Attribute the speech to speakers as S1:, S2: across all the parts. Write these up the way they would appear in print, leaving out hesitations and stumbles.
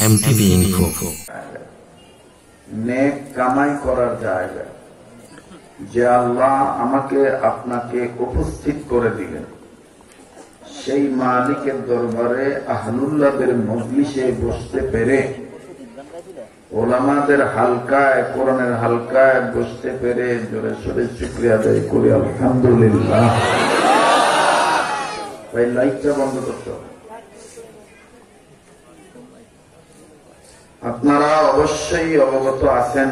S1: MTV info.
S2: নেক কামাই করার জায়গা যে আল্লাহ আমাকে আপনাকে উপস্থিত করে দিলেন, সেই মালিকের দরবারে আহলুল্লাহদের মজলিসে বসতে পেরে, ওলামাদের হালকায়, কোরআনের হালকায় বসতে পেরে জোরে সোরে শুকরিয়া আদায় করি আলহামদুলিল্লাহ। ভাই লাইটটা বন্ধ করতে হবে। আপনারা অবশ্যই অবগত আছেন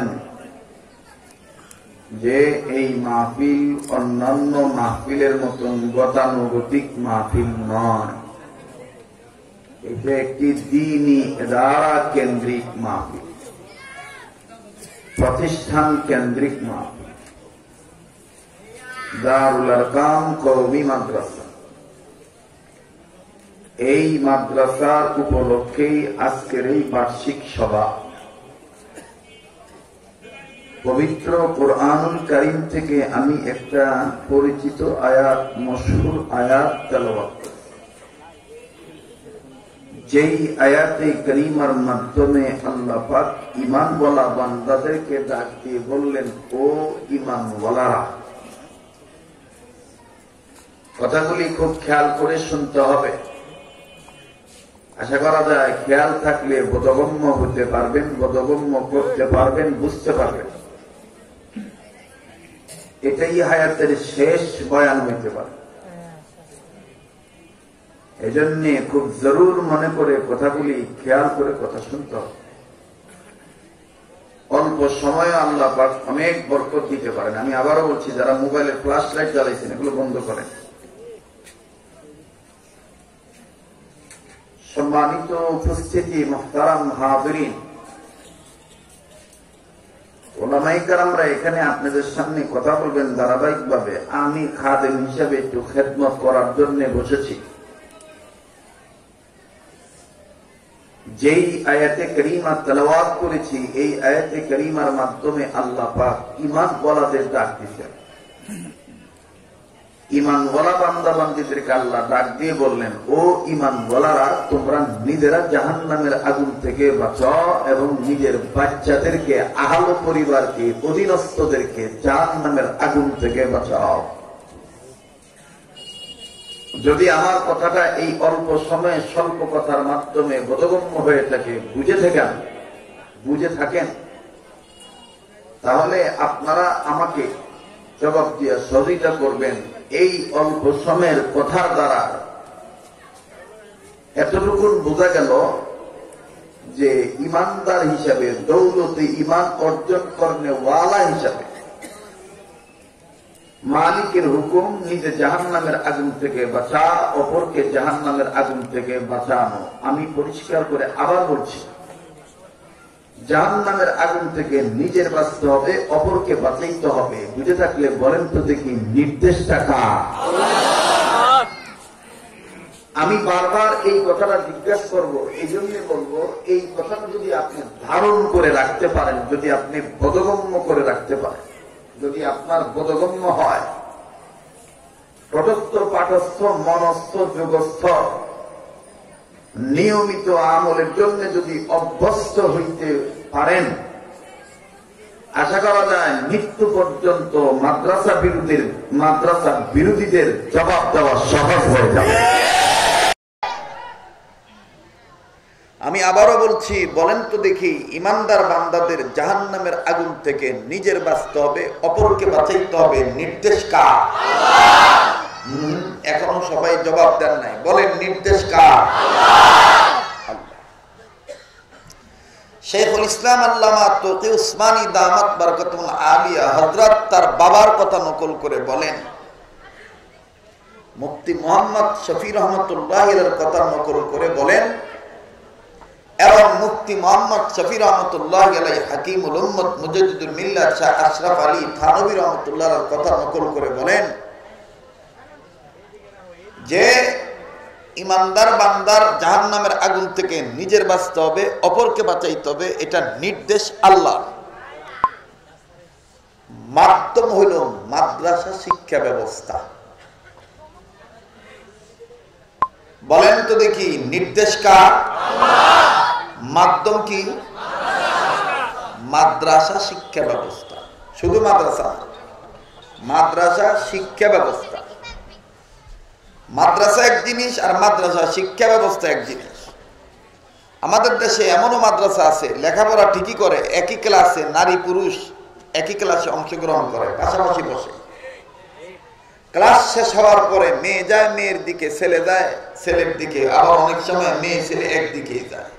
S2: যে এই মাহফিল অন্যান্য মাহফিলের মতন গতানুগতিক মাহফিল নয়, এটা একটি দ্বীনি ইদারা কেন্দ্রিক মাহফিল, প্রতিষ্ঠান কেন্দ্রিক মাহফিল। দারুল আরকাম কওমি মাদ্রাসা, এই মাদ্রাসার উপলক্ষেই আজকের এই বার্ষিক সভা। পবিত্র কোরআনুল কারীম থেকে আমি একটা পরিচিত আয়াত, মশহুর আয়াত তেলাওয়াত করি। যেই আয়াতে কারীমার মাধ্যমে আল্লাহ পাক ঈমানওয়ালা বান্দাদেরকে ডাক দিয়ে বললেন, ও ঈমানওয়ালারা। কথাগুলি খুব খেয়াল করে শুনতে হবে। আশা করা যায় খেয়াল থাকলে বোধগম্য হতে পারবেন, বোধগম্য করতে পারবেন, বুঝতে পারবেন। এটাই হায়াতের শেষ বয়ান হইতে পারে। এজন্য খুব জরুর মনে করে কথাগুলি খেয়াল করে কথা শুনতে হবে। অল্প সময়ে আল্লাহ পাক অনেক বরকত দিতে পারেন। আমি আবারও বলছি, যারা মোবাইলে ফ্ল্যাশ লাইট জ্বালাইছেন এগুলো বন্ধ করেন। সম্মানিত উপস্থিতি, মুহতারাম হাজিরিন, ওলামায়ে কেরামরা এখানে আপনাদের সামনে কথা বলবেন ধারাবাহিকভাবে। আমি খাদেম হিসাবে একটু খেদমত করার জন্য বসেছি। যেই আয়াতে কারীমা তেলাওয়াত করেছি, এই আয়াতে কারীমার মাধ্যমে আল্লাহ পাক ঈমানওয়ালাদের ডাক দিয়েছেন। ঈমানওয়ালা বান্দা বান্দীদেরকে আল্লাহ ডাক দিয়ে বললেন, ও ঈমানওয়ালারা, তোমরা নিজেরা জাহান্নামের আগুন থেকে বাঁচাও এবং নিজের বাচ্চাদেরকে, আহল পরিবারকে, অধীনস্থদেরকে জাহান্নামের আগুন থেকে বাঁচাও। যদি আমার কথাটা এই অল্প সময়ে স্বল্প কথার মাধ্যমে বোধগম্য হয়ে থাকে, বুঝে থাকেন, তাহলে আপনারা আমাকে জবাব দিয়ে সহযোগিতা করবেন। এই অল্প সময়ের কথার দ্বারা এতটুকু বোঝা গেল যে ইমানদার হিসাবে, দৌলতে ইমান অর্জন করনে ওয়ালা হিসাবে মালিকের হুকুম নিজে জাহান্নামের আগুন থেকে বাঁচা, অপরকে জাহান্নামের আগুন থেকে বাঁচানো। আমি পরিষ্কার করে আবার বলছি, জাহান্নামের আগুন থেকে নিজের বাঁচতে হবে, অপরকে বাঁচাইতে হবে। বুঝে থাকলে বলেন তো দেখি, নির্দেশটা কার? আমি বারবার এই কথাটা জিজ্ঞাসা করব, এই জন্য বলবো, এই কথাটা যদি আপনি ধারণ করে রাখতে পারেন, যদি আপনি বোধগম্য করে রাখতে পারেন, যদি আপনার বোধগম্য হয়, তটস্থ, পাঠস্থ, মনস্থ, যোগস্থ, নিয়মিত আমলের জন্য যদি অভ্যস্ত হইতে পারেন, আশা করা যায় মৃত্যু পর্যন্ত মাদ্রাসা বিরোধীদের জবাব দেওয়া সহজ হয়ে যাবে। আমি আবারও বলছি, বলেন তো দেখি, ইমানদার বান্দাদের জাহান্নামের আগুন থেকে নিজের বাঁচতে হবে, অপরকে বাঁচাইতে হবে, নির্দেশ কার? এখনো সবাই জবাব দেন নাই। বলেন, নির্দেশ কার? শেখুল ইসলাম আল্লামা তকি উসমানী দামাত বারাকাতুল আলিয়া হযরত তার বাবার কথা নকল করে বলেন, মুফতি মুহাম্মদ শফি রহমাতুল্লাহ এর কথা নকল করে বলেন, এবং মুফতি মুহাম্মদ শফি রহমাতুল্লাহ আলাইহি হাকিমুল উম্মত মুজাদ্দিদুল মিল্লাত শাহ আশরাফ আলী থানভী রহমাতুল্লাহ এর কথা নকল করে বলেন যে ইমানদার বান্দার জাহান্নামের আগুন থেকে নিজের বাঁচতে হবে, অপরকে বাঁচাইতে হবে। এটা নির্দেশ আল্লাহর। মাধ্যম হইল মাদ্রাসা শিক্ষা ব্যবস্থা। বলেন তো দেখি, নির্দেশ কার? মাধ্যম
S1: মাধ্যম কি? মাদ্রাসা শিক্ষা ব্যবস্থা। শুধু মাদ্রাসা, মাদ্রাসা শিক্ষা ব্যবস্থা। মাদ্রাসা এক জিনিস আর মাদ্রাসা শিক্ষা ব্যবস্থা এক জিনিস। আমাদের দেশে এমনও মাদ্রাসা আছে লেখাপড়া ঠিকই করে, একই ক্লাসে নারী পুরুষ একই ক্লাসে অংশগ্রহণ করে, পাশাপাশি বসে। ক্লাস শেষ হওয়ার পরে মেয়ে যায় মেয়ের দিকে, ছেলে যায় ছেলের দিকে, আবার অনেক সময় মেয়ে ছেলে একদিকেই যায়।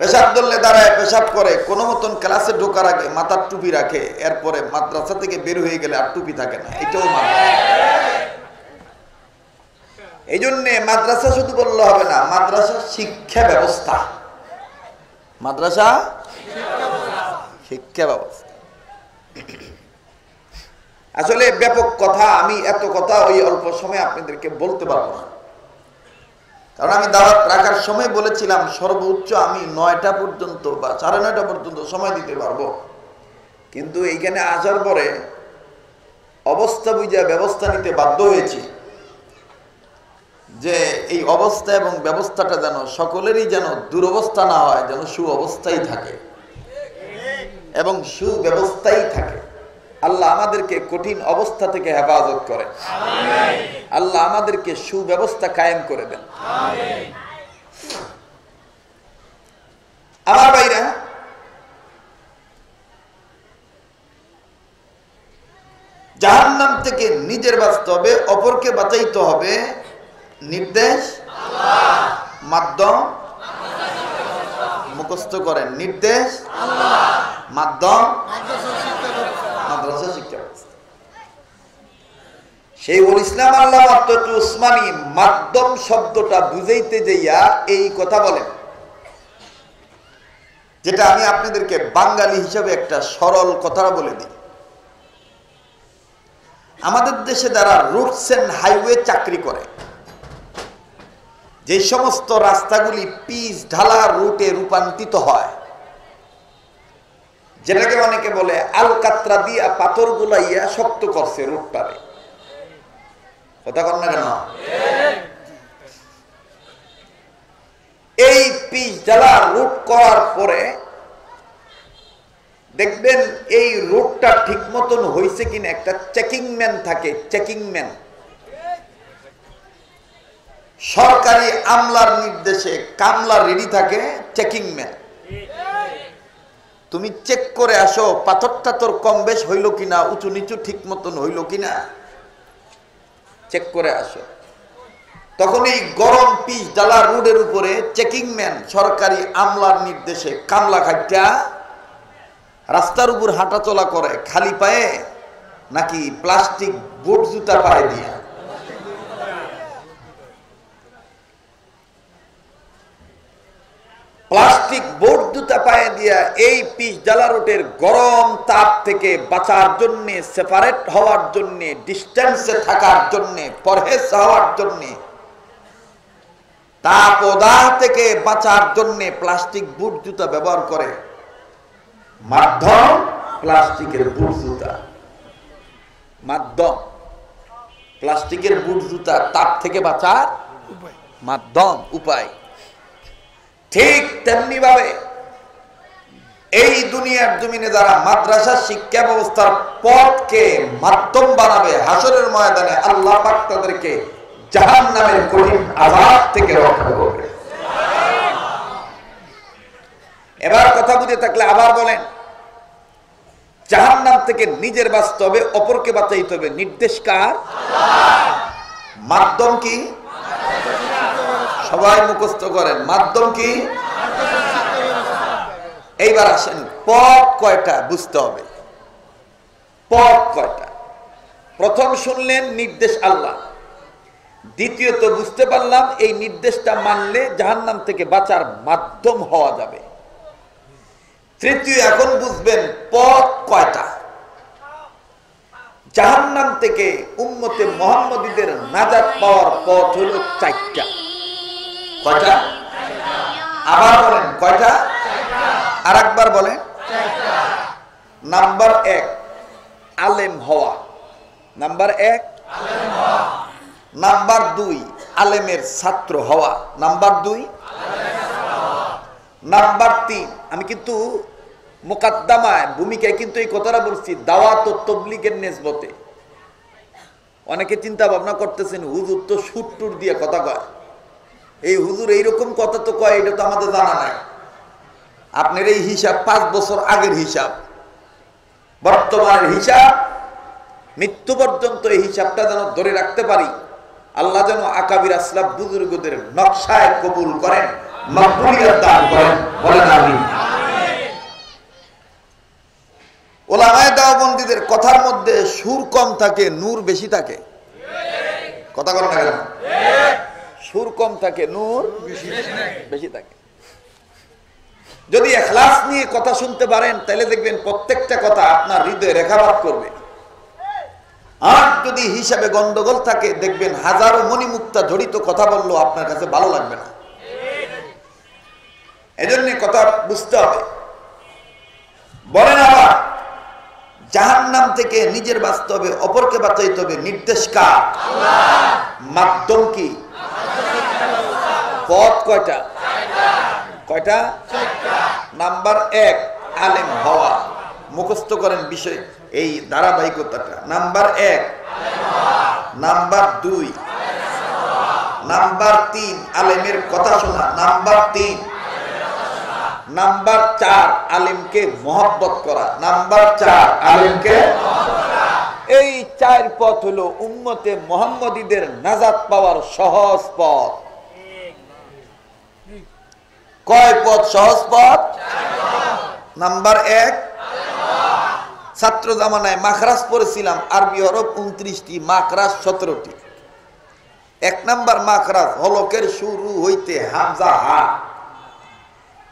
S1: পেশাব ধরলে দাঁড়ায় পেশাব করে, কোনো মতন ক্লাসে ঢোকার আগে মাথার টুপি রাখে, এরপরে মাদ্রাসা থেকে বের হয়ে গেলে আর টুপি থাকে না। এটাও মাদ্রাসা। এই জন্যে মাদ্রাসা শুধু বললে হবে না, মাদ্রাসা শিক্ষা ব্যবস্থা। মাদ্রাসা শিক্ষা ব্যবস্থা আসলে ব্যাপক কথা। আমি এত কথা ওই অল্প সময় আপনাদেরকে বলতে পারবো না, কারণ আমি দাওয়াত রাখার সময় বলেছিলাম সর্বোচ্চ আমি 9টা পর্যন্ত বা 9:30 পর্যন্ত সময় দিতে পারবো। কিন্তু এইখানে আসার পরে অবস্থা বুঝে ব্যবস্থা নিতে বাধ্য হয়েছি যে এই অবস্থা এবং ব্যবস্থাটা যেন সকলেরই যেন দুরবস্থা না হয়, যেন সুঅবস্থাই থাকে এবং সুব্যবস্থাই থাকে। আল্লাহ আমাদেরকে কঠিন অবস্থা থেকে হেফাজত করেন, আল্লাহ আমাদেরকে সুব্যবস্থা কায়েম করে দেন। আমার ভাইরা, জাহান্নাম থেকে নিজের বাঁচতে হবে, অপরকে বাঁচাইতে হবে। নির্দেশ আল্লাহ, মাধ্যম মুখস্থ করেন। নির্দেশ আল্লাহ, মাধ্যম মাদ্রাসা শিক্ষা ব্যবস্থা। শাইখুল ইসলাম আল্লামা তকি উসমানী মাধ্যম শব্দটা বুঝাইতে যাইয়া এই কথা বলেন, যেটা আমি আপনাদেরকে বাঙালি হিসাবে একটা সরল কথা বলে দিই। আমাদের দেশে যারা রুটস এন্ড হাইওয়ে চাকরি করে, যে সমস্ত রাস্তাগুলি পিচ ঢালা রুটে রূপান্তরিত হয়, যেটাকে অনেকে বলে আলকাতরা দিয়া পাথর গুলাইয়া শক্ত করছে রুটটারে, কথা কর না কেন? এই পিচ ঢালা রুট করার পরে দেখবেন এই রুটটা ঠিক মতন হয়েছে কিনা একটা চেকিং ম্যান থাকে। চেকিং ম্যান সরকারি আমলার নির্দেশে কামলা রেডি থাকে। চেকিং ম্যান, তুমি চেক করে আসো পাথরটা তোর কম বেশ হইল কিনা, উঁচু নিচু ঠিক মতন হইল কিনা, চেক করে আসো। তখন এই গরম পিচ ডালা রোডের উপরে চেকিং ম্যান সরকারি আমলার নির্দেশে কামলা খাইটা রাস্তার উপর হাঁটা চলা করে খালি পায়ে নাকি প্লাস্টিক বুট জুতা পায়ে দিয়া। প্লাস্টিক বোর্ড জুতা পায়ে দিয়া এই পিচ ডালা রোডের গরম তাপ থেকে বাঁচার জন্য, সেপারেট হওয়ার জন্য, ডিস্টেন্সে থাকার জন্য, পরহেজ হওয়ার জন্য, তাপদাহ থেকে বাঁচার জন্য প্লাস্টিক বুট জুতা ব্যবহার করে। মাধ্যম প্লাস্টিকের বুট জুতা, মাধ্যম প্লাস্টিকের বুট জুতা তাপ থেকে বাঁচার মাধ্যম, উপায়। ঠিক তেমনি ভাবে এই দুনিয়ার জমিনে যারা মাদ্রাসা শিক্ষা ব্যবস্থার পথকে মাধ্যম বানাবে, হাসরের ময়দানে আল্লাহ পাক তাদেরকে জাহান্নামের কঠিন আযাব থেকে রক্ষা করবে। এবার কথা বুঝে থাকলে আবার বলেন, জাহান্নাম থেকে নিজের বাঁচতে হবে, অপরকে বাঁচাইতে হবে। নির্দেশ কার? মাধ্যম কি? সবাই মুখস্থ করেন। মাধ্যম কি? এইবার আসেন, পথ কয়টা বুঝতে হবে। পথ কয়টা? প্রথম শুনলেন নির্দেশ আল্লাহ, দ্বিতীয়ত বুঝতে পারলাম এই নির্দেশটা মানলে জাহান্নাম থেকে বাঁচার মাধ্যম হওয়া যাবে। তৃতীয় এখন বুঝবেন পথ কয়টা। জাহান্নাম থেকে উম্মতে মুহাম্মদীদের নাজাত পাওয়ার পথ হলো 4টা। কয়টা? আবার বলেন কয়টা? আর একবার বলেন। নাম্বার 1 আলেম হওয়া, নাম্বার 1। নাম্বার 2 আলেমের ছাত্র হওয়া, নাম্বার 2। নাম্বার 3, আমি কিন্তু মুকাদ্দামায় ভূমিকায় কিন্তু এই কথাটা বলছি দাওয়াত ও তাবলীগের নিসবতে। অনেকে চিন্তা ভাবনা করতেছেন হুজুর তো সুট্টুর দিয়ে কথা কয়, এই হুজুর এইরকম কথা তো কয়, এটা তো আমাদের জানা নাই। আপনার এই হিসাব 5 বছর আগের হিসাব, বর্তমানের হিসাব, মৃত্যু পর্যন্ত এই হিসাবটা যেন ধরে রাখতে পারি। আল্লাহ যেন আকাবির আসলাফ বুজুর্গদের নকশায় কবুল করেন, মাকবুলিয়ত দান করেন, বলেন আমিন। ওলামায়ে দেওবন্দীদের কথার মধ্যে সুর কম থাকে, নূর বেশি থাকে। কথা বলেন না কেন? সুর কম থাকে, নূর বেশি থাকে। যদি ইখলাস নিয়ে কথা শুনতে পারেন তাহলে দেখবেন প্রত্যেকটা কথা আপনার হৃদয়ে রেখাপাত করবে। আর যদি হিসাবে গন্ডগোল থাকে দেখবেন হাজারো মণিমুক্তা জড়িত কথা বললেও আপনার কাছে ভালো লাগবে না। এজন্য কথা বুঝতে হবে। বলেন আবার, জাহান্নাম থেকে নিজের বাঁচতে হবে, অপরকে বাঁচাইতে হবে, নির্দেশ কার? আল্লাহ। মাধ্যম কি? পথ কয়টা? কয়টা? নাম্বার 1 আলেম হওয়া। মুখস্থ করেন বিষয় এই ধারাবাহিকতাটা। নাম্বার 1 নাম্বার 2 নাম্বার 3 আলেমের কথা শোনা। নাম্বার 3 নাম্বার 4 আলেমকে মহব্বত করা। নাম্বার 4 আলেমকে এই 4 পথ হলো উম্মতে মুহাম্মদীদের নাজাত পাওয়ার সহজ পথ। কয় পথ সহজ পথ? নাম্বার 1 ছাত্র জামানায় মাখরাজ পড়েছিলাম, আরবি হরফ 29টি, মাখরাজ 17টি। 1 নাম্বার মাখরাজ হলকের শুরু হইতে হামজা হা।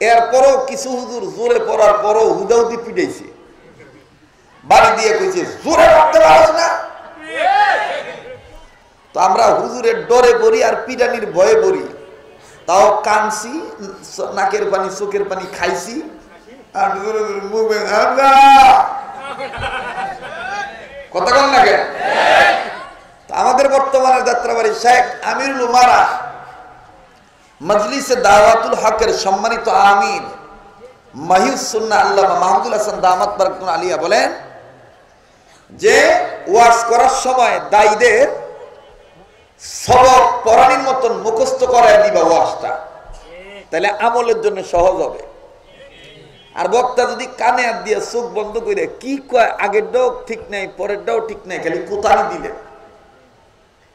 S1: এরপরও কিছু হুজুর জোরে পড়ার পরও হুদাহুদি পিটাইছে, বাড়ি দিয়ে কইছে জোরে পড়তে পারছ না। তো আমরা হুজুরের ডরে পড়ি আর পিটানির ভয়ে পড়ি, তাও কানছি, নাকের পানি চোখের পানি খাইছি, আর মুখে কথা কন না কেন? আমাদের বর্তমানের যাত্রাবাড়ি শেখ আমিরুল উমারা মজলিসে দাওয়াতুল হকের সম্মানিত আমির মাহিউস সুন্নাহ আল্লামা মাহমুদুল হাসান দামাত বারাকাতুহু আলিয়া বলেন যে ওয়াজ করার সময় দায়ীদের সবক পড়ানির মতন মুখস্থ করায় দিবা ওয়াজটা, তাহলে আমলের জন্য সহজ হবে। আর বক্তা যদি কানে হাত দিয়ে চোখ বন্ধ করে কি কয়, আগেরটাও ঠিক নাই পরেরটাও ঠিক নাই, খালি কোতারি দিলে,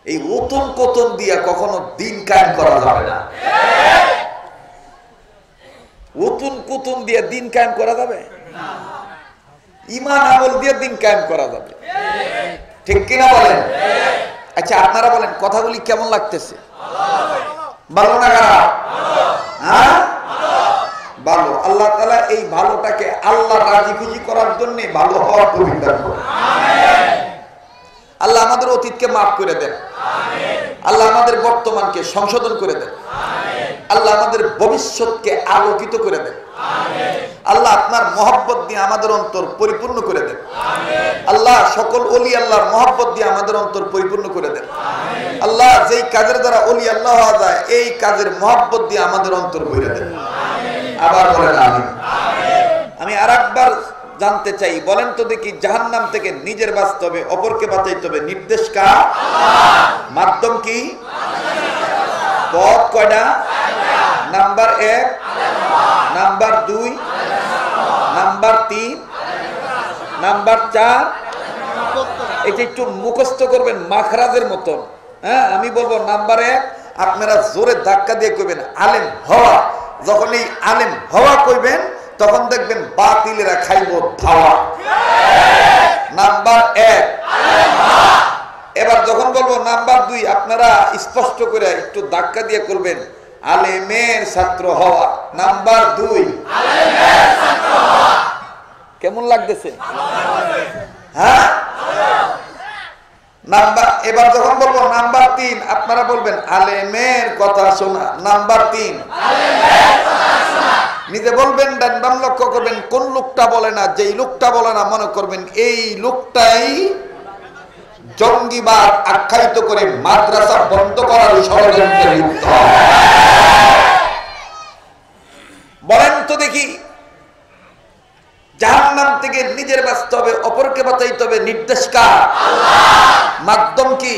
S1: এই ওতন কোতন দিয়া কখনো দিন কায়েম করা যাবে না। ওতন কোতন দিয়ে দিন কায়েম করা যাবে? ঈমান আমল দিয়ে দিন কায়েম করা যাবে, ঠিক কিনা বলেন? আচ্ছা আপনারা বলেন কথাগুলি কেমন লাগতেছে? ভালো না খারাপ? হ্যাঁ ভালো। আল্লাহ তাআলা এই ভালোটাকে আল্লাহ রাজি খুশি করার জন্য ভালো হওয়ার তৌফিক দান করুন। আল্লাহ আমাদের অতীতকে মাফ করে দেন, আল্লাহ আমাদের বর্তমানকে সংশোধন করে দেন, আল্লাহ আমাদের ভবিষ্যৎকে আলোকিত করে দেন। আল্লাহ আপনার মহব্বত দিয়ে আমাদের অন্তর পরিপূর্ণ করে দেন। আল্লাহ সকল ওলি আল্লাহর মহব্বত দিয়ে আমাদের অন্তর পরিপূর্ণ করে দেন। আল্লাহ যেই কাজের দ্বারা ওলি আল্লাহ হওয়া যায় এই কাজের মহব্বত দিয়ে আমাদের অন্তর ভরে দেন। আবার বলেন আমিন। আমি আরেকবার জানতে চাই, বলেন তো দেখি, জাহান্নাম থেকে নিজের বাঁচতে হবে, অপরকে বাঁচাইতে হবে, নির্দেশ কার? মাধ্যম কি? পথ কয়টা? Number 1 number 2 number 3 number 4। এটা একটু মুখস্থ করবেন মাখরাজের মতন। হ্যাঁ আমি বলবো নাম্বার 1, আপনারা জোরে ধাক্কা দিয়ে কইবেন আলেম হওয়া। যখন এই আলেম হওয়া কইবেন তখন দেখবেন বাতিলেরা খাইব ধাওয়া। নাম্বার 1। এবার যখন বলবো নাম্বার 2, আপনারা স্পষ্ট করে একটু ধাক্কা দিয়ে করবেন আলেমের ছাত্র হওয়া। নাম্বার 2 আলেমের ছাত্র হওয়া। কেমন লাগতেছে? হ্যাঁ নাম্বার। এবার যখন বলবো নাম্বার 3, আপনারা বলবেন আলেমের কথা শোনা। নাম্বার 3 আলেমের কথা শোনা। নিজে বলবেন, ডান বাম লক্ষ্য করবেন কোন লোকটা বলে না, যেই লোকটা বলে না মনে করবেন এই লোকটাই জঙ্গিবাদ আখ্যায়িত করে মাদ্রাসা বন্ধ করার ষড়যন্ত্রে লিপ্ত। বলেন দেখি জাহান্নাম থেকে নিজের বাঁচতে হবে, অপরকে বাঁচাইতে হবে, নির্দেশ কার? মাধ্যম কি?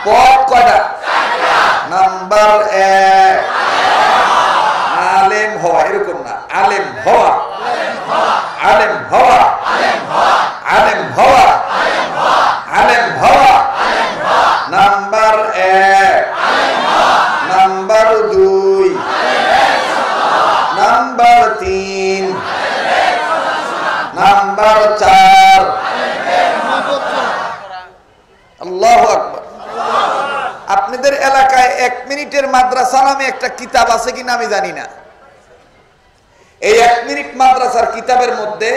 S1: পথ কয়টা? নাম্বার 1 আলেম হওয়া, এরকম না, আলেম হওয়া, আলেম হওয়া, আলেম হওয়া, আলেম হওয়া। নাম্বার 1। Number 2, number 3, number 4। আল্লাহু আকবার। আপনাদের এলাকায় 1 মিনিটের মাদ্রাসা নামে একটা কিতাব আছে কিনা আমি জানি না। এই 1 মিনিট মাদ্রাসার কিতাবের মধ্যে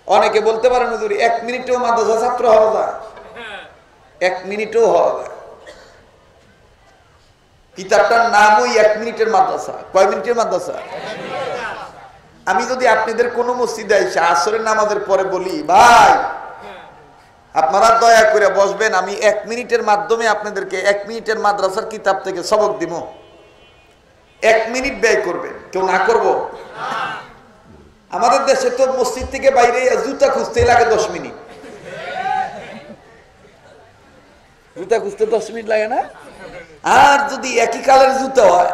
S1: অনেকে বলতে পারেন হুজুর 1 মিনিটেও মাদ্রাসা ছাত্র হওয়া যায়? 1 মিনিটেও হওয়া যায়। কিতাবটার নামই 1 মিনিটের মাদ্রাসা। কয় মিনিটের মাদ্রাসা? আমি যদি আপনাদের কোন মসজিদে এসে আসরের নামাজের পরে বলি, ভাই আপনারা দয়া করে বসবেন, আমি 1 মিনিটের মাধ্যমে আপনাদেরকে 1 মিনিটের মাদ্রাসার কিতাব থেকে সবক দিব, 1 মিনিট ব্যয় করবেন, কেউ না করব? আমাদের দেশে তো মসজিদ থেকে বাইরে জুতা খুঁজতে লাগে 10 মিনিট। জুতা খুঁজতে 10 মিনিট লাগে না? আর যদি একই কালার জুতা হয়,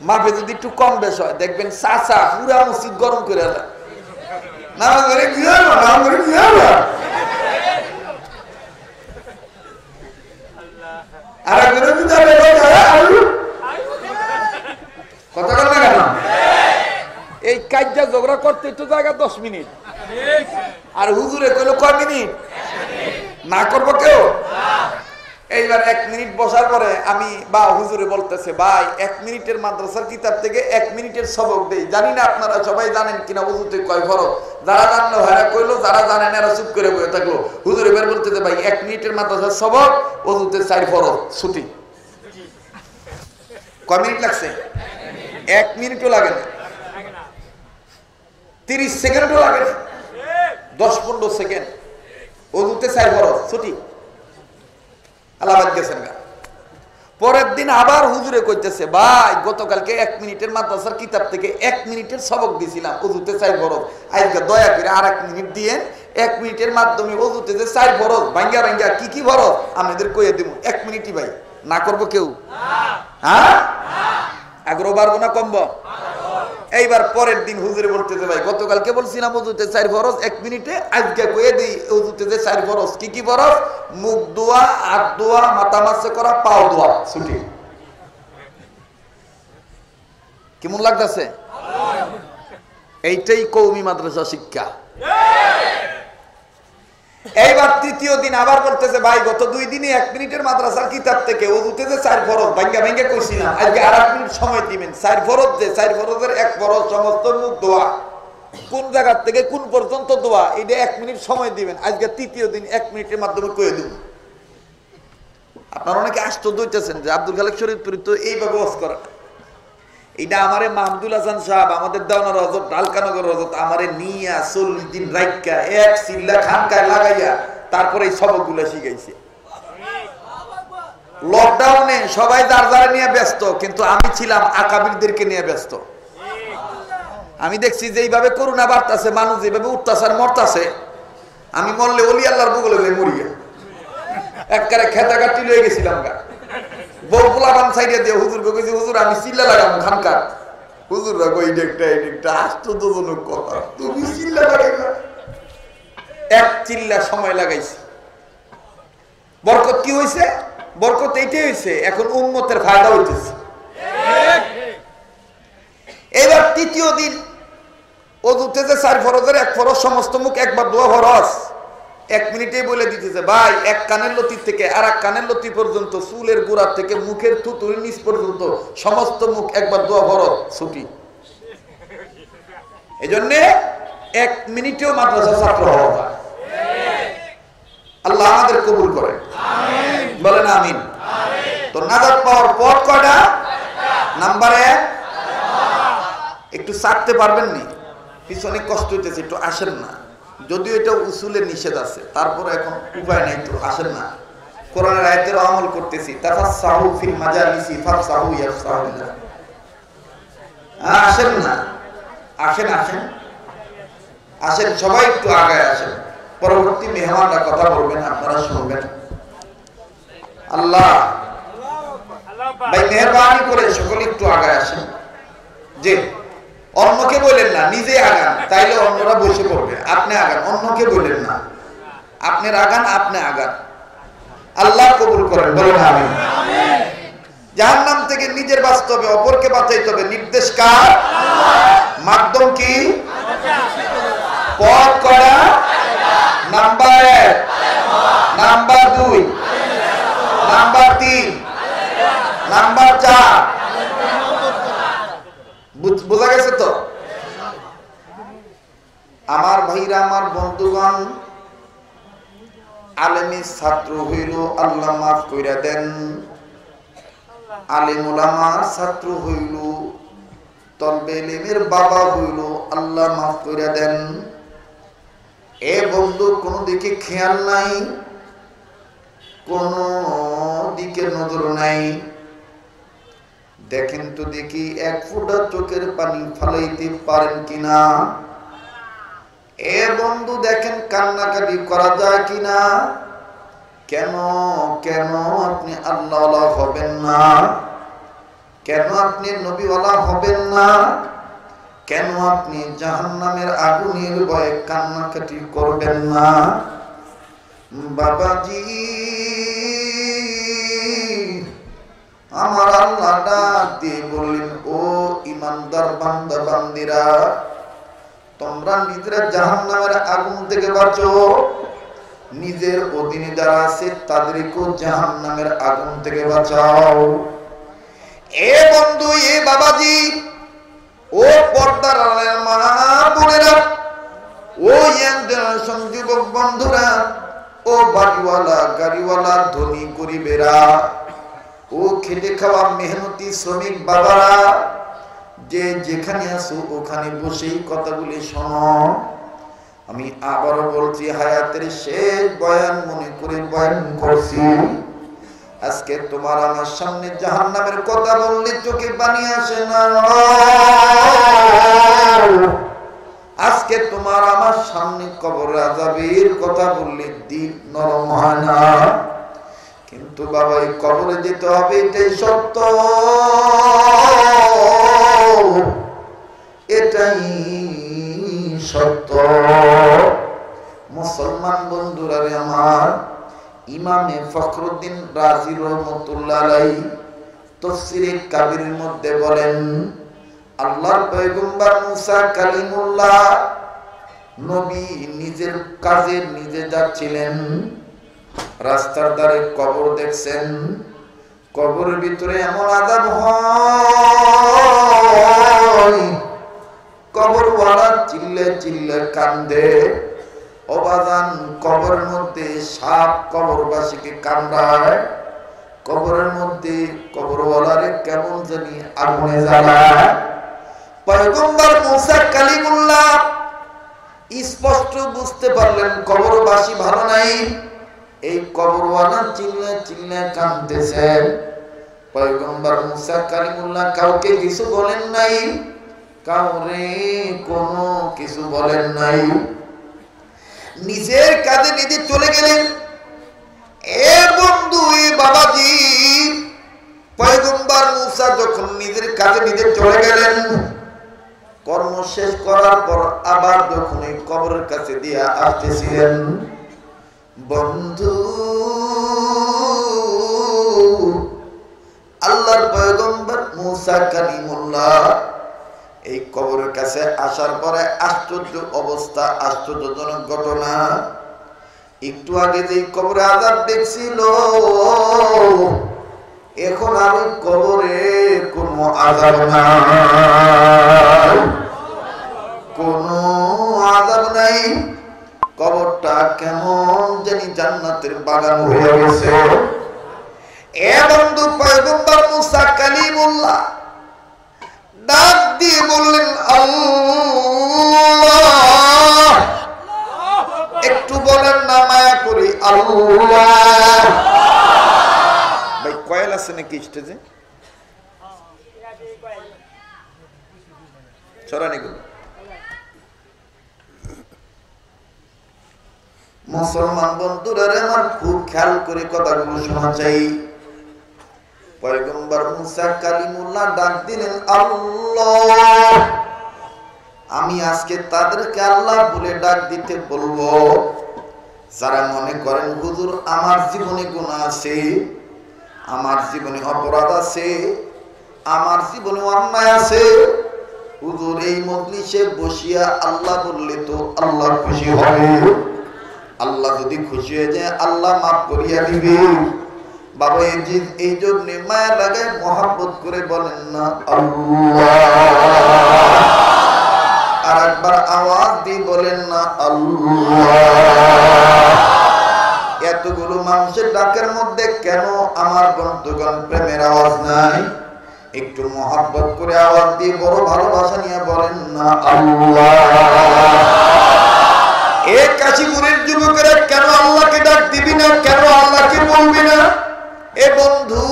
S1: মাপে যদি একটু কম বেশ হয়, দেখবেন চাচা পুরা মসজিদ গরম করে দেয়। নামাজ পড়ে কি হলো, নামাজ পড়ে কি হলো? আর একজনের জুতা কথা বল না কেন? এই কাজটা ঝগড়া করতে একটু জায়গা 10 মিনিট, আর হুজুরে কইলো কয় মিনিট? না করবো কেউ? এইবার 1 মিনিট বসার পরে আমি বা হুজুরে বলতেছে, ভাই 1 মিনিটের মাদ্রাসার কিতাব থেকে 1 মিনিটের সবক দেই। জানি না আপনারা সবাই জানেন কিনা ওযুতে কয় ফরজ। যারা জানলো হেরা কইলো, যারা জানেন এরা চুপ করে বসে থাকলো। হুজুর এবার বলতেছে, ভাই 1 মিনিটের মাদ্রাসার সবক, ওযুতে 4 ফরজ, ছুটি। কয় মিনিট লাগছে? 1 মিনিটও লাগে না, 30 সেকেন্ডও লাগে না, 10-15 সেকেন্ড। ওযুতে 4 ফরজ, ছুটি। আলাবাদ গেছেন গা। পরের দিন আবার হুজুরে কইতেছে, ভাই গতকালকে 1 মিনিটের মাদ্রাসার কিতাব থেকে 1 মিনিটের সবক দিছিলাম, ওযুতে 4 ফরজ। আজকে দয়া করে আর 1 মিনিট দিয়েন, 1 মিনিটের মাধ্যমে ওযুতে যে 4 ফরজ ভাঙ্গা ভাঙ্গা কি কি ফরজ আমাদের কইয়ে দিব। 1 মিনিটই ভাই, না করবো কেউ? হ্যাঁ, আগ্রহ বাড়বো না কমবো? এইবার পরের দিন হুজুরে বলতেছে, ভাই গতকালকে বলছিলাম ওযুতে 4 ফরজ 1 মিনিটে, আজকে কইয়ে দিই ওযুতে যে 4 ফরজ। কি কি ফরজ? মুখ ধোয়া, হাত ধোয়া, মাথা মাসে করা, পাও ধোয়া, ছুটি। কেমন লাগতেছে? এইটাই কওমি মাদ্রাসা শিক্ষা। এইবার তৃতীয় দিন আবার বলতেছে, ভাই গত 2 দিনে 1 মিনিটের মাদ্রাসার কিতাব থেকে ওযুতে যে 4 ফরজ ভাঙ্গা ভাঙ্গা কইছিলাম, আজকে আর 1 মিনিট সময় দিবেন। 4 ফরজ যে 4 ফরজের 1 ফরজ সমস্ত মুখ ধোয়া, কোন জায়গা থেকে কোন পর্যন্ত ধোয়া, এটা 1 মিনিট সময় দিবেন। আজকে তৃতীয় দিন 1 মিনিটের মাধ্যমে কইয়ে দিব। আপনারা অনেকে আশ্চর্য হইতেছেন যে আব্দুল খালেক শরীফপুরি তো এইভাবে ওয়াজ করে না। এটা আমারে মাহমুদুল হাসান সাহেব, আমাদের দেওয়ানার হযরত ঢালকানগর হযরত আমারে নিয়া 40 দিন রাইকা এক সিল্লা খানকায় লাগাইয়া তারপরে এই সবকগুলো শিখাইছে। লকডাউনে সবাই যার যারা নিয়ে ব্যস্ত, কিন্তু আমি ছিলাম আকাবিরদেরকে নিয়ে ব্যস্ত। আমি দেখছি যে এইভাবে করোনা বাড়তাছে, মানুষ যেভাবে উঠতাছে আর মরতাছে, আমি মরলে ওলি আল্লাহর বুগলে গিয়ে মরিয়া একবারে খেতা কাটি লয়ে গেছিলাম গা। বউগুলা বান সাইডে দিয়ে হুজুরকে কইছি, হুজুর আমি চিল্লা লাগাবো খানকার। হুজুররা কই এটা আশ্চর্যজনক কথা, তুমি চিল্লা লাগাইবা? 1 চিল্লা সময় লাগাইছি। বরকত কি হইছে? বরকত এইটাই হইছে, এখন উম্মতের ফায়দা হইতেছে। এবার তৃতীয় দিন ওযুতে যে 4 ফরজের 1 ফরজ সমস্ত মুখ একবার ধোয়া ফরজ। 1 মিনিটেই বলে দিতেছে, ভাই 1 কানের লতি থেকে আর 1 কানের লতি পর্যন্ত, চুলের গোড়া থেকে মুখের থুতুর নিচ পর্যন্ত সমস্ত মুখ একবার ধোয়া ফরজ, ছুটি। এজন্য 1 মিনিটেও মাদ্রাসা ছাত্র হওয়া যায়। আল্লাহ আমাদের কবুল করেন, বলেন আমিন। তো নাজাত পাওয়ার পথ কয়টা? নাম্বার 1, একটু ছাড়তে পারবেন নি? পিছনে কষ্ট হইতেছে, একটু আসেন না। যদিও এটা উসুলের নিষেধ আছে, তারপরে এখন উপায় নাই, তো আসেন না। কোরআনের আয়াতের আমল করতেছি, তাফাসসাহু ফিল মাজালিসি ফাফসাহু ইয়াফসাহুল্লাহ। আসেন না, আসেন আসেন আসেন, সবাই একটু আগায় আসেন। পরবর্তী মেহমানরা কথা বলবেন, আপনারা শুনবেন। আল্লাহ ভাই মেহরবানি করে সকলে একটু আগায় আসেন। যে অন্যকে বললেন না, নিজে আগান, তাইলে অন্যরা বসে পড়বে। আপনি আগান, অন্যকে বললেন না, আপনার আগান, আপনি আগান। আল্লাহ কবুল করেন, বলেন আমিন। জাহান্নাম থেকে নিজের বাঁচতে হবে, অপরকে বাঁচাইতে হবে। নির্দেশ কার? মাধ্যম কি? পথ করা। Number 1, number 2, number 3, number 4। বোঝা গেছে তো? আমার ভাইরা, আমার বন্ধুগণ, আলেমী ছাত্র হইল আল্লাহ মাফ কইরা দেন, আলেম ওলামার ছাত্র হইল, তলবে ইলমের বাবা হইল, আল্লাহ মাফ কইরা দেন। এ বন্ধু, কোন দিকে খেয়াল নাই, কোন দিকে নজর নাই। দেখেন তো দেখি, এক ফোঁটা চোখের পানি ফালাইতে পারেন কিনা। এ বন্ধু দেখেন, কান্নাকাটি করা যায় কিনা। কেন কেন আপনি আল্লাহওয়ালা হবেন না? কেন আপনি নবীওয়ালা হবেন না? কেন আপনি জাহান্নামের আগুনের ভয়ে কান্নাকাটি করবেন না? বাবাজি, আমার আল্লাহ ডাক দিয়ে বললেন, ও ইমানদার বান্দা বান্দিরা, তোমরা নিজেরা জাহান্নামের আগুন থেকে বাঁচো। নিজের অধীনে যারা আছে তাদেরকেও জাহান্নামের আগুন থেকে বাঁচাও। এ বন্ধু, এ বাবাজি, ও পর্দার আড়ালের মা বোনেরা, ও ইয়াং জেনারেশন যুবক বন্ধুরা, ও বাড়িওয়ালা গাড়িওয়ালা ধনী গরিবেরা, ও খেটে খাওয়া মেহনতি শ্রমিক বাবারা, যে যেখানে আছো ওখানে বসেই কথাগুলি শোনো। আমি আবারও বলছি, হায়াতের শেষ বয়ান মনে করে বয়ান করছি। আজকে তোমার আমার সামনে জাহান্নামের কথা বললে চোখে পানি আসে না। আজকে তোমার আমার সামনে কবর আযাবের কথা বললে দিল নরম হয় না। কিন্তু বাবা, এই কবরে যেতে হবে, এটাই সত্য, এটাই সত্য। মুসলমান বন্ধুরা রে আমার, ইমামে ফখরুদ্দিন রাজি রহমাতুল্লাহ আলাইহি তাফসীরে কাবীরের মধ্যে বলেন, আল্লাহর পয়গম্বর মুসা কালিমুল্লাহ নবী নিজের কাজে নিজে যাচ্ছিলেন, রাস্তার ধারে কবর দেখছেন। কবরের ভিতরে এমন আযাব হয়, কবরওয়ালা চিল্লে চিল্লে কান্দে। অবাদান, কবরের মধ্যে সাপ কবরবাসীকে কামড়ায়, কবরের মধ্যে কবরওয়ালারে কেমন জানি আগুনে জ্বালায়। পয়গম্বর মুসা কালিমুল্লাহ স্পষ্ট বুঝতে পারলেন কবরবাসী ভালো নাই। এই কবরওয়ালা চিল্লে চিল্লে কাঁদতেছে। পয়গম্বর মুসা কালিমুল্লাহ কাউকে কিছু বলেন নাই, কাউরে কোনো কিছু বলেন নাই, নিজের কাজে নিজে চলে গেলেন। এ বন্ধু, এ বাবাজি, পয়গম্বর মুসা যখন নিজের কাজে নিজে চলে গেলেন, কর্ম শেষ করার পর আবার যখন এই কবরের কাছে দিয়ে আসতেছিলেন, বন্ধু, আল্লাহর পয়গম্বর মুসা কালিমুল্লাহ এই কবরের কাছে আসার পরে আশ্চর্য অবস্থা, আশ্চর্যজনক ঘটনা। একটু আগে যে কবরে আযাব দেখছিল, এখন আর ওই কবরে কোনো আযাব নাই, কোনো আযাব নাই। কবরটা কেমন জানি জান্নাতের বাগান হয়ে গেছে। এ বন্ধু, পয়গম্বর মুসা কালিমুল্লাহ ডাক দিয়ে বললেন, আল্লাহ। একটু বলেন না মায়া করি, আল্লাহ। ভাই কয়েল আছে নাকি স্টেজে? সরান এগুলো। মুসলমান বন্ধুরা আমার খুব খেয়াল করে কথাগুলো শোনা চাই। পয়গম্বর মুসা কালিমুল্লাহ ডাক দিলেন আল্লাহ। আমি আজকে তাদেরকে আল্লাহ বলে ডাক দিতে বলবো যারা মনে করেন হুজুর আমার জীবনে গুনাহ আছে, আমার জীবনে অপরাধ আছে, আমার জীবনে অন্যায় আছে, হুজুর এই মজলিসে বসিয়া আল্লাহ বললে তো আল্লাহ খুশি হবে। আল্লাহ যদি খুশি হয়ে যায় আল্লাহ মাফ করিয়া দিবে। বাবা এই জন্য মায়া লাগে মহব্বত করে বলেন না আল্লাহ। আর একবার আওয়াজ দিয়ে বলেন না আল্লাহ। এতগুলো মানুষের ডাকের মধ্যে কেন আমার বন্ধুগণ প্রেমের আওয়াজ নাই? একটু মহব্বত করে আওয়াজ দিয়ে বড় ভালোবাসা নিয়ে বলেন না আল্লাহ। এই কাশীপুরের যুবকেরা কেন আল্লাহকে ডাক দিবি না? কেন আল্লাহকে বলবি না? এ বন্ধু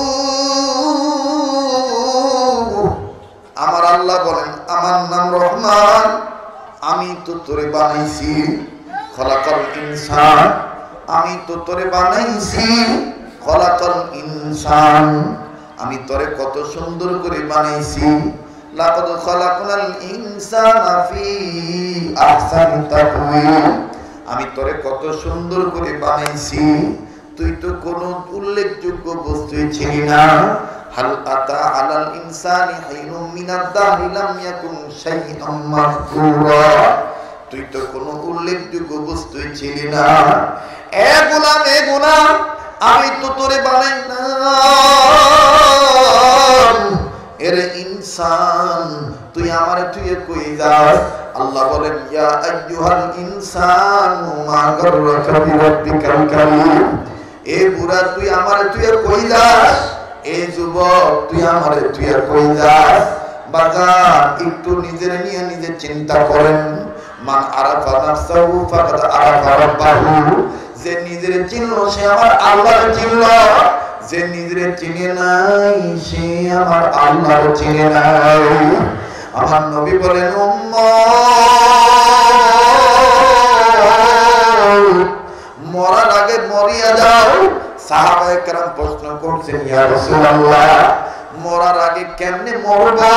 S1: আমার আল্লাহ বলেন আমার নাম রহমান, আমি তো তোরে বানাইছি। খলাকাল ইনসান, আমি তো তোরে বানাইছি। খলাকাল ইনসান, আমি তোরে কত সুন্দর করে বানাইছি। লাকাদ খলাকনাল ইনসানা ফি আহসানি তাকওয়িম, আমি তোরে কত সুন্দর করে বানাইছি। তুই তো কোনো উল্লেখযোগ্য বস্তুই ছিলি না। হাল আতা আলাল ইনসানি হাইনুম মিনাদ দাহরি লাম ইয়াকুন শাইআম মাযকুরা, তুই তো কোনো উল্লেখযোগ্য বস্তুই ছিলি না। এ গোলাম আমি তো তোরে বানাই না। এরে ইনসান তুই আমারে তুই কই যাস? আল্লাহ বলেন ইয়া আইয়ুহাল ইনসানু মা গাররাকা বিরাব্বিকাল কারীম। এ বুড়া তুই আমারে তুই কই যাস? এ যুবক তুই আমারে তুই কই যাস? বাজার একটু নিজের নিয়ে নিজে চিন্তা করেন। মান আরাফা নাফসাহু ফাকাদ আরাফা রাব্বাহু, যে নিজের চিনল সে আমার আল্লাহর চিনল। যে নিজের চিনে নাই সে আমার আল্লাহর চিনে নাই। আমার নবী বলেন মরার আগে মরিয়া যাও। সাহাবায়ে কেরাম প্রশ্ন করছেন ইয়া রাসূলুল্লাহ মরার আগে কেমনে মরবা?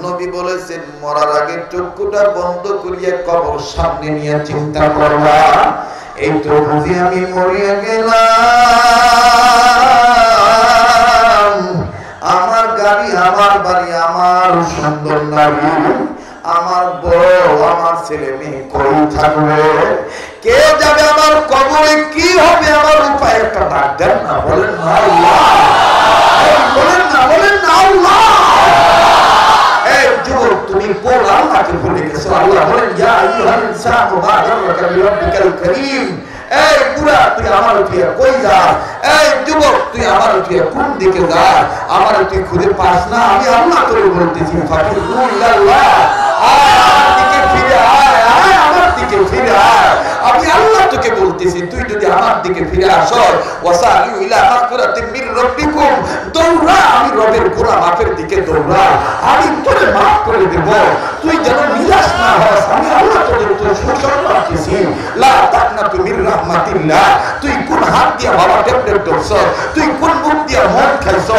S1: নবী বলেছেন মরার আগে চক্ষুটা বন্ধ করিয়া কবর সামনে নিয়ে চিন্তা করবা। এই তো বুঝি আমি মরিয়া গেলাম, আমার গাড়ি আমার বাড়ি আমার সুন্দর নারী আমার বউ আমার ছেলে মেয়ে কই থাকবে? কে যাবে আমার কবরে? কি হবে আমার উপায়? একটা ডাক দেন না, বলেন না আল্লাহ, বলেন না আল্লাহ। এই যুবক তুমি কোন আল্লাহকে ভুলে গেছো? আল্লাহ বলেন ইয়া আইয়ুহাল ইনসানু মা গাররাকা বিরাব্বিকাল কারীম। এই বুড়া তুই আমার তুই কই যাস? এই যুবক তুই আমার তুই কোন দিকে যাস? আমার তুই খুঁজে পাস না? আমি আল্লাহ তোরে বলতেছি ফাকির ইল্লাল্লাহ, আয় আমার দিকে ফিরে আয়, আয় আমার দিকে ফিরে আয়। আমি আল্লাহ তোকে বলতেছি তুই যদি আমার দিকে ফিরে আসস ওয়াসাইউ ইলা মাগফিরাতিন মির রাব্বিকুম, দৌড়া আমি রবের গুনাহ মাফের দিকে দৌড়া, আমি তোরে মাফ করে দেব। তুই যেন নিরাশ না হস, আমি আল্লাহ তোদের তো সুসংবাদ রাখতেছি। লা তাকনাতু মির রাহমাতিল্লাহ, তুই কোন হাত দিয়া বাবা ট্যাবলেট ধরছ? তুই কোন মুখ দিয়া মদ খাইছ?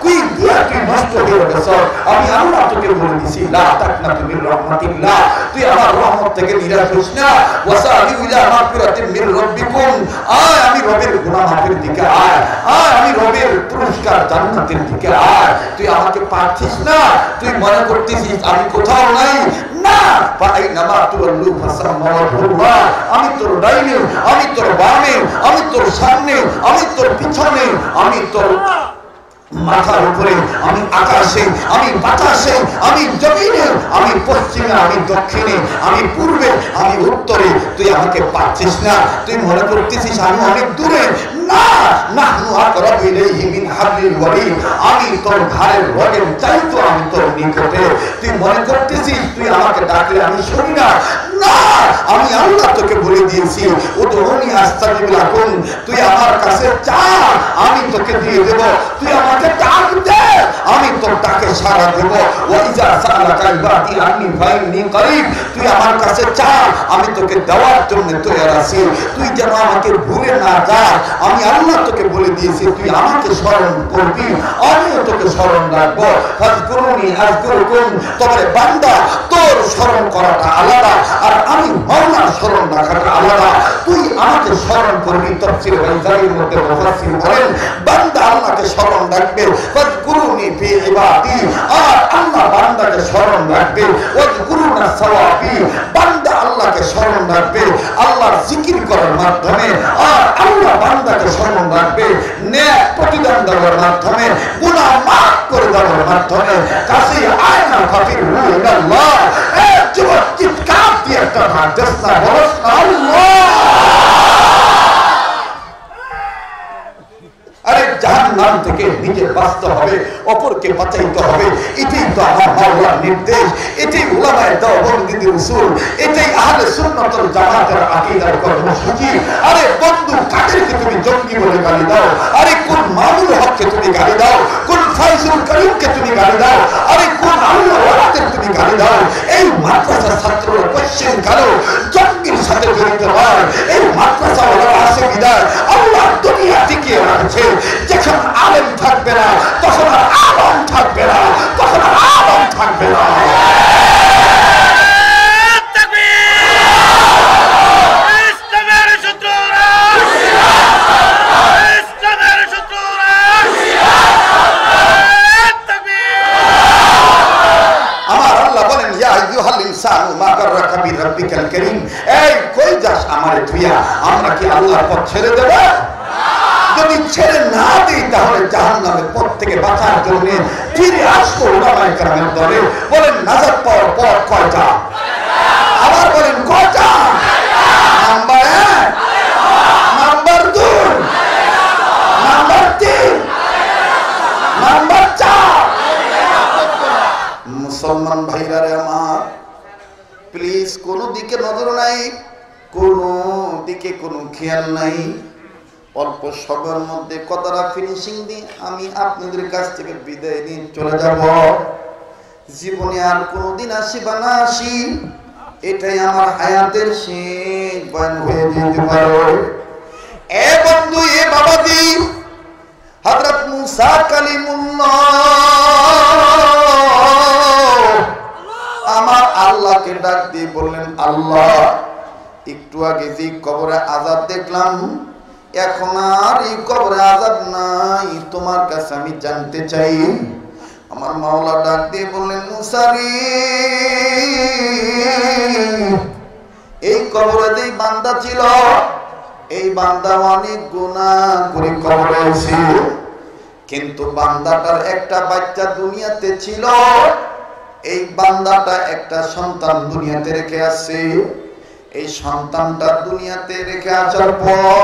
S1: কুই দিয়া তুই নষ্ট হয়ে গেছ? আমি আল্লাহ তোকে বলে দিছি লা তাকনাতু মির রাহমাতিল্লাহ, তুই আমার রহমত থেকে নিরাশ হইস না। ওয়াসাইউ ইলা মাগফিরাতিন মির রাব্বিকুম, আয় আমি রবের গুনাহ মাফের দিকে আয়, আয় আমি রবের পুরস্কার জান্নাতের দিকে আয়। তুই আমাকে পাচ্ছিস না, তুই মনে করতেছিস আমি কোথাও নাই। না, ফাইনামা তুওয়াল্লু ফাসাম্মা ওয়াজহুল্লাহ, আমি তোর ডাইনে, আমি তোর বামে, আমি তোর সামনে, আমি তোর পিছনে, আমি তোর মাথার উপরে, আমি আকাশে, আমি বাতাসে, আমি জমিনে, আমি পশ্চিমে, আমি দক্ষিণে, আমি পূর্বে, আমি উত্তরে। তুই আমাকে পাচ্ছিস না, তুই মনে করতেছিস আমি অনেক দূরে। না, নাহনু আকরাবু ইলাইহি মিন হাবলিল ওয়ারিদ, আমি তোর ঘাড়ের রগের চাইতো আমি তোর নিকটে, তুই মনে করতেছিস তুই আমাকে ডাকলে আমি শুনি না। না, আমি আল্লাহ তোকে বলে দিয়েছি উদউনি আস্তাজিব লাকুম, তুই আমার কাছে চা আমি তোকে দিয়ে দেব, তুই আমাকে ডাক দে আমি তোর ডাকে সাড়া দেব। ওয়া ইজা সাআলাকা ইবাদি আন্নী ফাইন্নী করিব, তুই আমার কাছে চা আমি তোকে দেওয়ার জন্য তৈরি আছি, তুই যেন আমাকে ভুলে না যাস। আমি আল্লাহ তোকে বলে দিয়েছি তুই আমাকে স্মরণ করবি, আমিও তোকে স্মরণ রাখবো। ফাজকুরুনি আযকুরকুম, তবে বান্দা তোর স্মরণ করাটা আলাদা আর আমি মাওলার স্মরণ রাখাটা আলাদা। তুই আমাকে স্মরণ করবি। তাফসীর বাইজারির মধ্যে মুফাসসির বলেন বান্দা আল্লাহকে স্মরণ রাখবে, ফাজকুরুনি ফি ইবাদি, আর আল্লাহ বান্দাকে স্মরণ রাখবে। ওয়াজকুরুনা সাওয়াবি, বান্দা আল্লাহকে স্মরণ রাখবে আল্লাহর জিকির করার মাধ্যমে, আর আল্লাহ বান্দাকে স্মরণ রাখবে নেক প্রতিদান দেওয়ার মাধ্যমে, গুনাহ মাফ করে দেওয়ার মাধ্যমে। কাছে আয়না ফাতির ইলাল্লাহ, এক যুবক চিৎকার দিয়ে একটা হাদিস না বলস আল্লাহ। আরে জাহান্নাম থেকে নিজে বাঁচতে হবে, অপরকে বাঁচাইতে হবে, এটাই তো আমার মাওলার নির্দেশ, এটাই উলামায়ে দেওবন্দিদের উসুল, এটাই আহলে সুন্নাত ওয়াল জামাতের আকীদার কর্মসূচি। আরে বন্ধু, কাদেরকে তুমি জঙ্গি বলে গালি দাও? আরে কোন মামুনুল হককে তুমি গালি দাও? কোন ফাইজুল করিমকে তুমি গালি দাও? আরে কোন আল্লাহ ওয়ালাদের তুমি গালি দাও? এই মাদ্রাসার ছাত্ররা কোশ্চেন কালো জঙ্গির সাথে জড়িত হয়, এই মাদ্রাসা ওয়ালারা আছে বিদায় আল্লাহ দুনিয়া টিকিয়ে রাখছে। যখন আলেম থাকবে না তখন আর আলম থাকবে না, তখন আর আলম থাকবে না। আমার আল্লাহ বলেন ইয়া আইয়ুহাল ইনসানু মা গাররাকা বিরাব্বিকাল কারীম, এই কই যাস আমারে থুইয়া? আমরা কি আল্লাহর পথ ছেড়ে দেব? যদি ছেড়ে না দিই তাহলে জাহান্নামের পথ থেকে বাঁচার জন্য ফিরে আসবো উলামায়ে কেরামের দলে। বলেন নাজাত পাওয়ার পথ কয়টা? আবার বলেন কয়টা? Number 1, number 2, number 3, number 4। মুসলমান ভাইরা রে আমার, প্লিজ কোনো দিকে নজর নাই, কোনো দিকে কোনো খেয়াল নাই। অল্প সময়ের মধ্যে কথাটা ফিনিশিং দিয়ে আমি আপনাদের কাছ থেকে বিদায় নিয়ে চলে যাব। জীবনে আর কোনোদিন আসি বা না আসি, এটাই আমার হায়াতের শেষ বয়ান হয়ে যেতে পারে। এ বন্ধু, এ বাবাজি, হযরত মুসা কালিমুল্লাহ আমার আল্লাহকে ডাক দিয়ে বললেন, আল্লাহ একটু আগে যে কবরে আযাব দেখলাম, এখন আর এই কবরে আযাব নাই, তোমার কাছে আমি জানতে চাই। আমার মাওলা ডাক দিয়ে বললেন, মুসা রে, এই কবরে যেই বান্দা ছিল, এই বান্দা অনেক গুনাহ করে কবরে এসে, কিন্তু বান্দাটার একটা বাচ্চা দুনিয়াতে ছিল। এই বান্দাটা একটা সন্তান দুনিয়াতে রেখে আসছে। এই সন্তানটা দুনিয়াতে রেখে আসার পর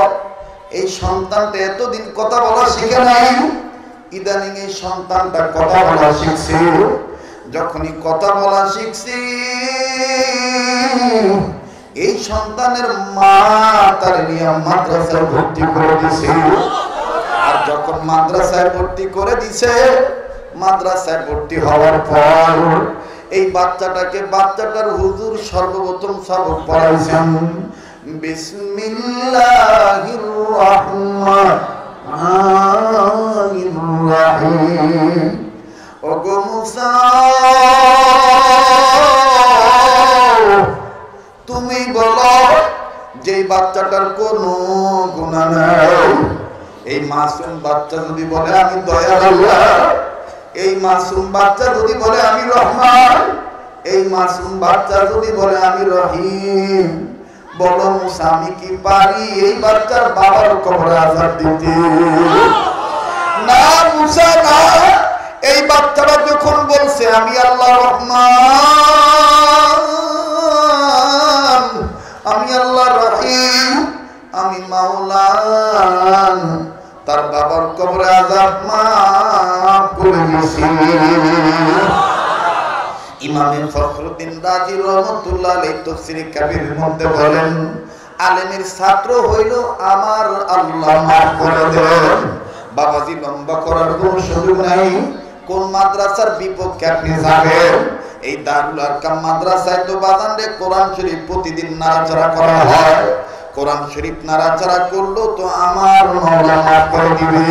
S1: এই সন্তানটা এতদিন কথা বলা শিখে নাই, ইদানিং এই সন্তানটা কথা বলা শিখছে। যখনই কথা বলা শিখছে, এই সন্তানের মা তার নিয়ে মাদ্রাসায় ভর্তি করে দিছে। আর যখন মাদ্রাসায় ভর্তি করে দিছে, মাদ্রাসায় ভর্তি হওয়ার পর এই বাচ্চাটার হুজুর সর্বপ্রথম সবক পড়াইছেন, বিসমিল্লাহির রহমানির রহিম। ওগো মুসা, তুমি বলো যে বাচ্চাটার কোনো গুনাহ নাই। এই মাসুম বাচ্চা যদি বলে আমি দয়াল আল্লাহ, এই মাসুম বাচ্চা যদি বলে আমি রহমান, এই মাসুম বাচ্চা যদি বলে আমি রহিম, বলো মুসা আমি কি পারি এই বাচ্চার বাবার কবরে আযাব দিতে? না মুসা না, এই বাচ্চাটা যখন বলছে আমি আল্লাহ রহমান, আমি আল্লাহ রহিম, আমি মাওলান, তার বাবার কবরে আযাব মাফ করে দিয়েছি। ইমামে ফখরুদ্দিন রাজি রহমাতুল্লাহ আলাইহি তাফসীরে কাবীরের মধ্যে বলেন, আলেমের ছাত্র হইল আমার আল্লাহ মাফ করে দেন। বাবাজি লম্বা করার কোনো সুযোগ নাই। কোন মাদ্রাসার বিপক্ষে আপনি যাবেন? এই দারুল আরকাম মাদ্রাসায় তো বাজানরে কোরআন শরীফ প্রতিদিন নাড়াচাড়া করা হয়। কোরআন শরীফ নাড়াচাড়া করলো তো আমার মাওলা মাফ করে দিবে।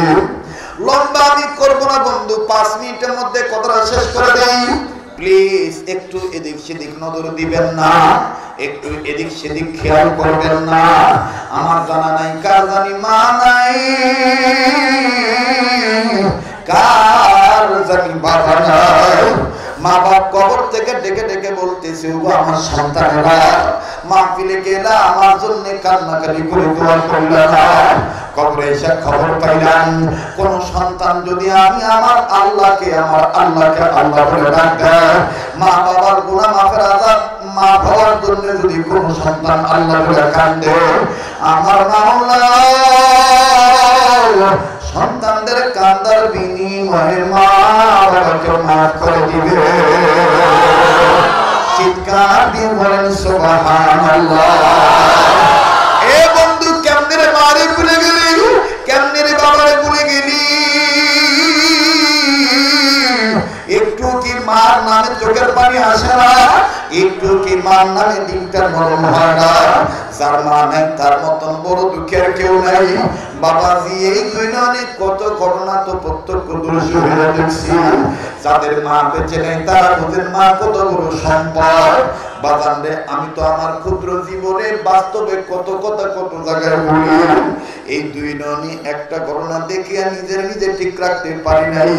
S1: লম্বা আমি করব না বন্ধু, 5 মিনিটের মধ্যে কথাটা শেষ করে দেই। প্লিজ একটু এদিক সেদিক নজর দিবেন না, একটু এদিক সেদিক খেয়াল করবেন না। আমার জানা নাই কার জানি মা নাই, কার জানি বাবা নাই। মা বাপ কবর থেকে ডেকে ডেকে বলতেছে, ও আমার সন্তানেরা মাহফিলে গেলা আমার জন্য কান্নাকাটি করে দোয়া করল না। কবরে এসে খবর পাইলাম কোন সন্তান যদি আমি আমার আল্লাহকে আল্লাহ বলে ডাকে, মা বাবার গুনাহ মাফের আযাব মা বাবার জন্য যদি কোন সন্তান আল্লাহ বলে কান্দে, আমার মাওলা সন্তানদের কান্দার বিনিময়ে মা বাবাকে মাফ করে দিবে। চিৎকার দিয়ে বলেন সুবহানাল্লাহ। এ বন্ধু, কেমনে রে মারে ভুলে গেলি, কেমনে রে বাবারে ভুলে গেলি? একটু কি মার নামে চোখের পানি আসে না? একটু কি মার নামে দিনটা নরম হয় না? যার মা নাই তার মতন বড় দুঃখের কেউ নাই। বাবাজি এই দুনিয়াতে কত ঘটনা তো প্রত্যক্ষদর্শী হয়ে দেখছি। যাদের মা বেঁচে নেই তারা ওদের মা কত বড় সম্পদ। বাজানরে আমি তো আমার ক্ষুদ্র জীবনে বাস্তবে কত কথা কত জায়গায় বলি। এই দুনিয়াতে একটা ঘটনা দেখিয়া নিজে ঠিক রাখতে পারি নাই।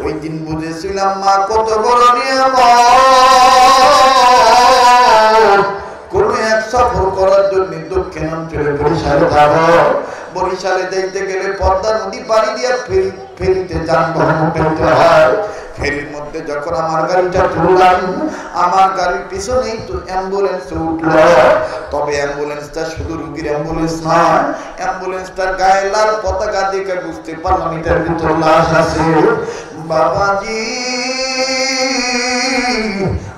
S1: ওই দিন বুঝেছিলাম মা কত বড় নিয়ামত। কোন এক সফর করার জন্য দক্ষিণাঞ্চলে বরিশালে যাব। বরিশালে যাইতে গেলে পদ্মা নদী পাড়ি দিয়ে ফেরিতে যানবাহন উঠাইতে হয়। ফেরির মধ্যে যখন আমার গাড়িটা তুললাম, আমার গাড়ির পিছনেই তো অ্যাম্বুলেন্স উঠল। তবে অ্যাম্বুলেন্সটা শুধু রোগীর অ্যাম্বুলেন্স নয়, অ্যাম্বুলেন্সটার গায়ে লাল পতাকা দেখে বুঝতে পারলাম এটার ভিতর লাশ আছে। বাবাজি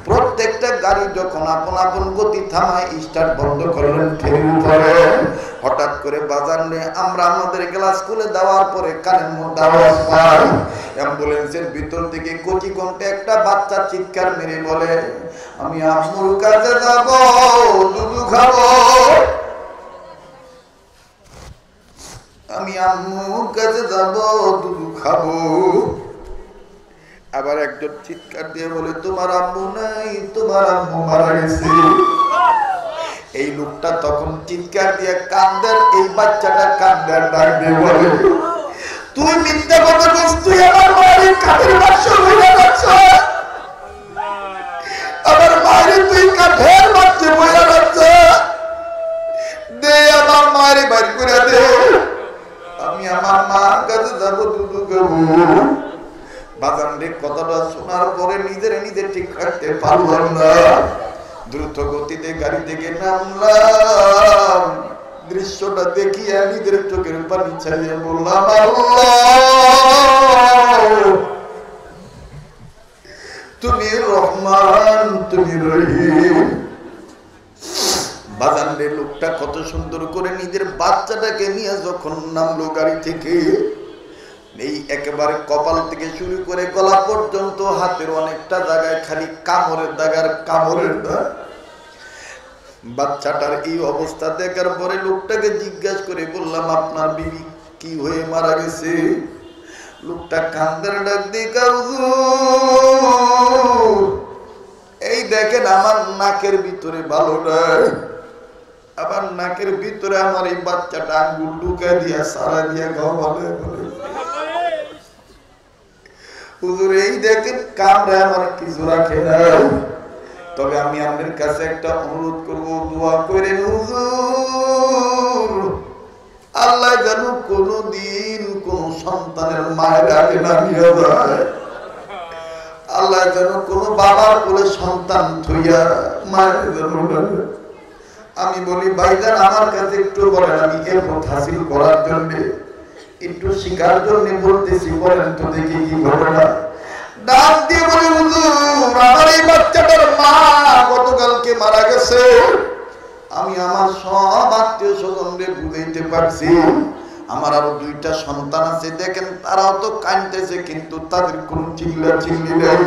S1: প্রত্যেকটা গাড়ি যখন আপন আপন গতি থামায় স্টার্ট বন্ধ করলেন ফেরির উপরে। হঠাৎ করে বাজারে আমরা আমাদের গ্লাস খুলে দেওয়ার পরে কানের মধ্যে আওয়াজ পাই, অ্যাম্বুলেন্সের ভিতর থেকে কচি কণ্ঠে একটা বাচ্চা চিৎকার মেরে বলে, আমি আম্মুর কাছে যাব, দুধু খাবো, আমি আম্মুর কাছে যাব, দুধু খাবো। আবার একজন চিৎকার দিয়ে বলে, তোমার আম্মু নাই, তোমার আম্মু মারা গেছে। এই লোকটা তখন চিৎকার দিয়ে কান্দার, এই বাচ্চাটা কান্দার ডাক দিয়ে বলে, তুই মিথ্যা কথা বলছিস, তুই আমার মায়ের কাঠের বাক্স হয়ে যাচ্ছ, আমার মায়ের তুই কাঠের বাক্সে বইয়া যাচ্ছ, দে আমার মায়ের বাড়ি করে দে, আমি আমার মার কাছে যাবো, দুধু খাবো। বাজানরে কথাটা শোনার পরে নিজে ঠিক রাখতে পারলাম না। দ্রুত গতিতে গাড়ি থেকে নামলাম। দৃশ্যটা দেখিয়া নিজের চোখের পানি ছাড়িয়ে বললাম, আল্লাহ তুমি রহমান, তুমি রহিম। বাজানরে লোকটা কত সুন্দর করে নিজের বাচ্চাটাকে নিয়ে যখন নামলো গাড়ি থেকে, এই একেবারে কপাল থেকে শুরু করে গলা পর্যন্ত হাতের অনেকটা জায়গায় খালি কামড়ের দাগার কামড়ের দাগ। বাচ্চাটার এই অবস্থা দেখার পরে লোকটাকে জিজ্ঞাসা করে বললাম, আপনার বিবি কি হয়ে মারা গেছে? লোকটা কান্দার ডাক দিয়ে, এই দেখেন আমার নাকের ভিতরে ভালো নাই, আবার নাকের ভিতরে আমার এই বাচ্চাটা আঙ্গুল ঢুকা দিয়া সারা দিয়া ঘরে বলে, হুজুর এই দেখেন কামড়ে আমার কিছু রাখে না, তবে আমি আপনার কাছে একটা অনুরোধ করবো, দোয়া করেন হুজুর, আল্লাহ যেন কোনদিন কোন সন্তানের মায়ের আগে নামিয়ে যায়, আল্লাহ যেন কোন বাবার কোলে সন্তান থইয়া মায়ের জন্য। আমি বলি ভাইজান আমার কাছে একটু বলেন, আমি এরপর হাসিল করার জন্য একটু শিকার জন্য বলতেছি, বলেন তো দেখি কি ঘটনা। ডাক দিয়ে বলে, হুজুর আমার এই বাচ্চা বুঝাইতে পারছি আমার আরো দুইটা সন্তান আছে, দেখেন তারাও তো কাঁদতেছে, কিন্তু তাদের কোন চিল্লাচিল্লি নেই।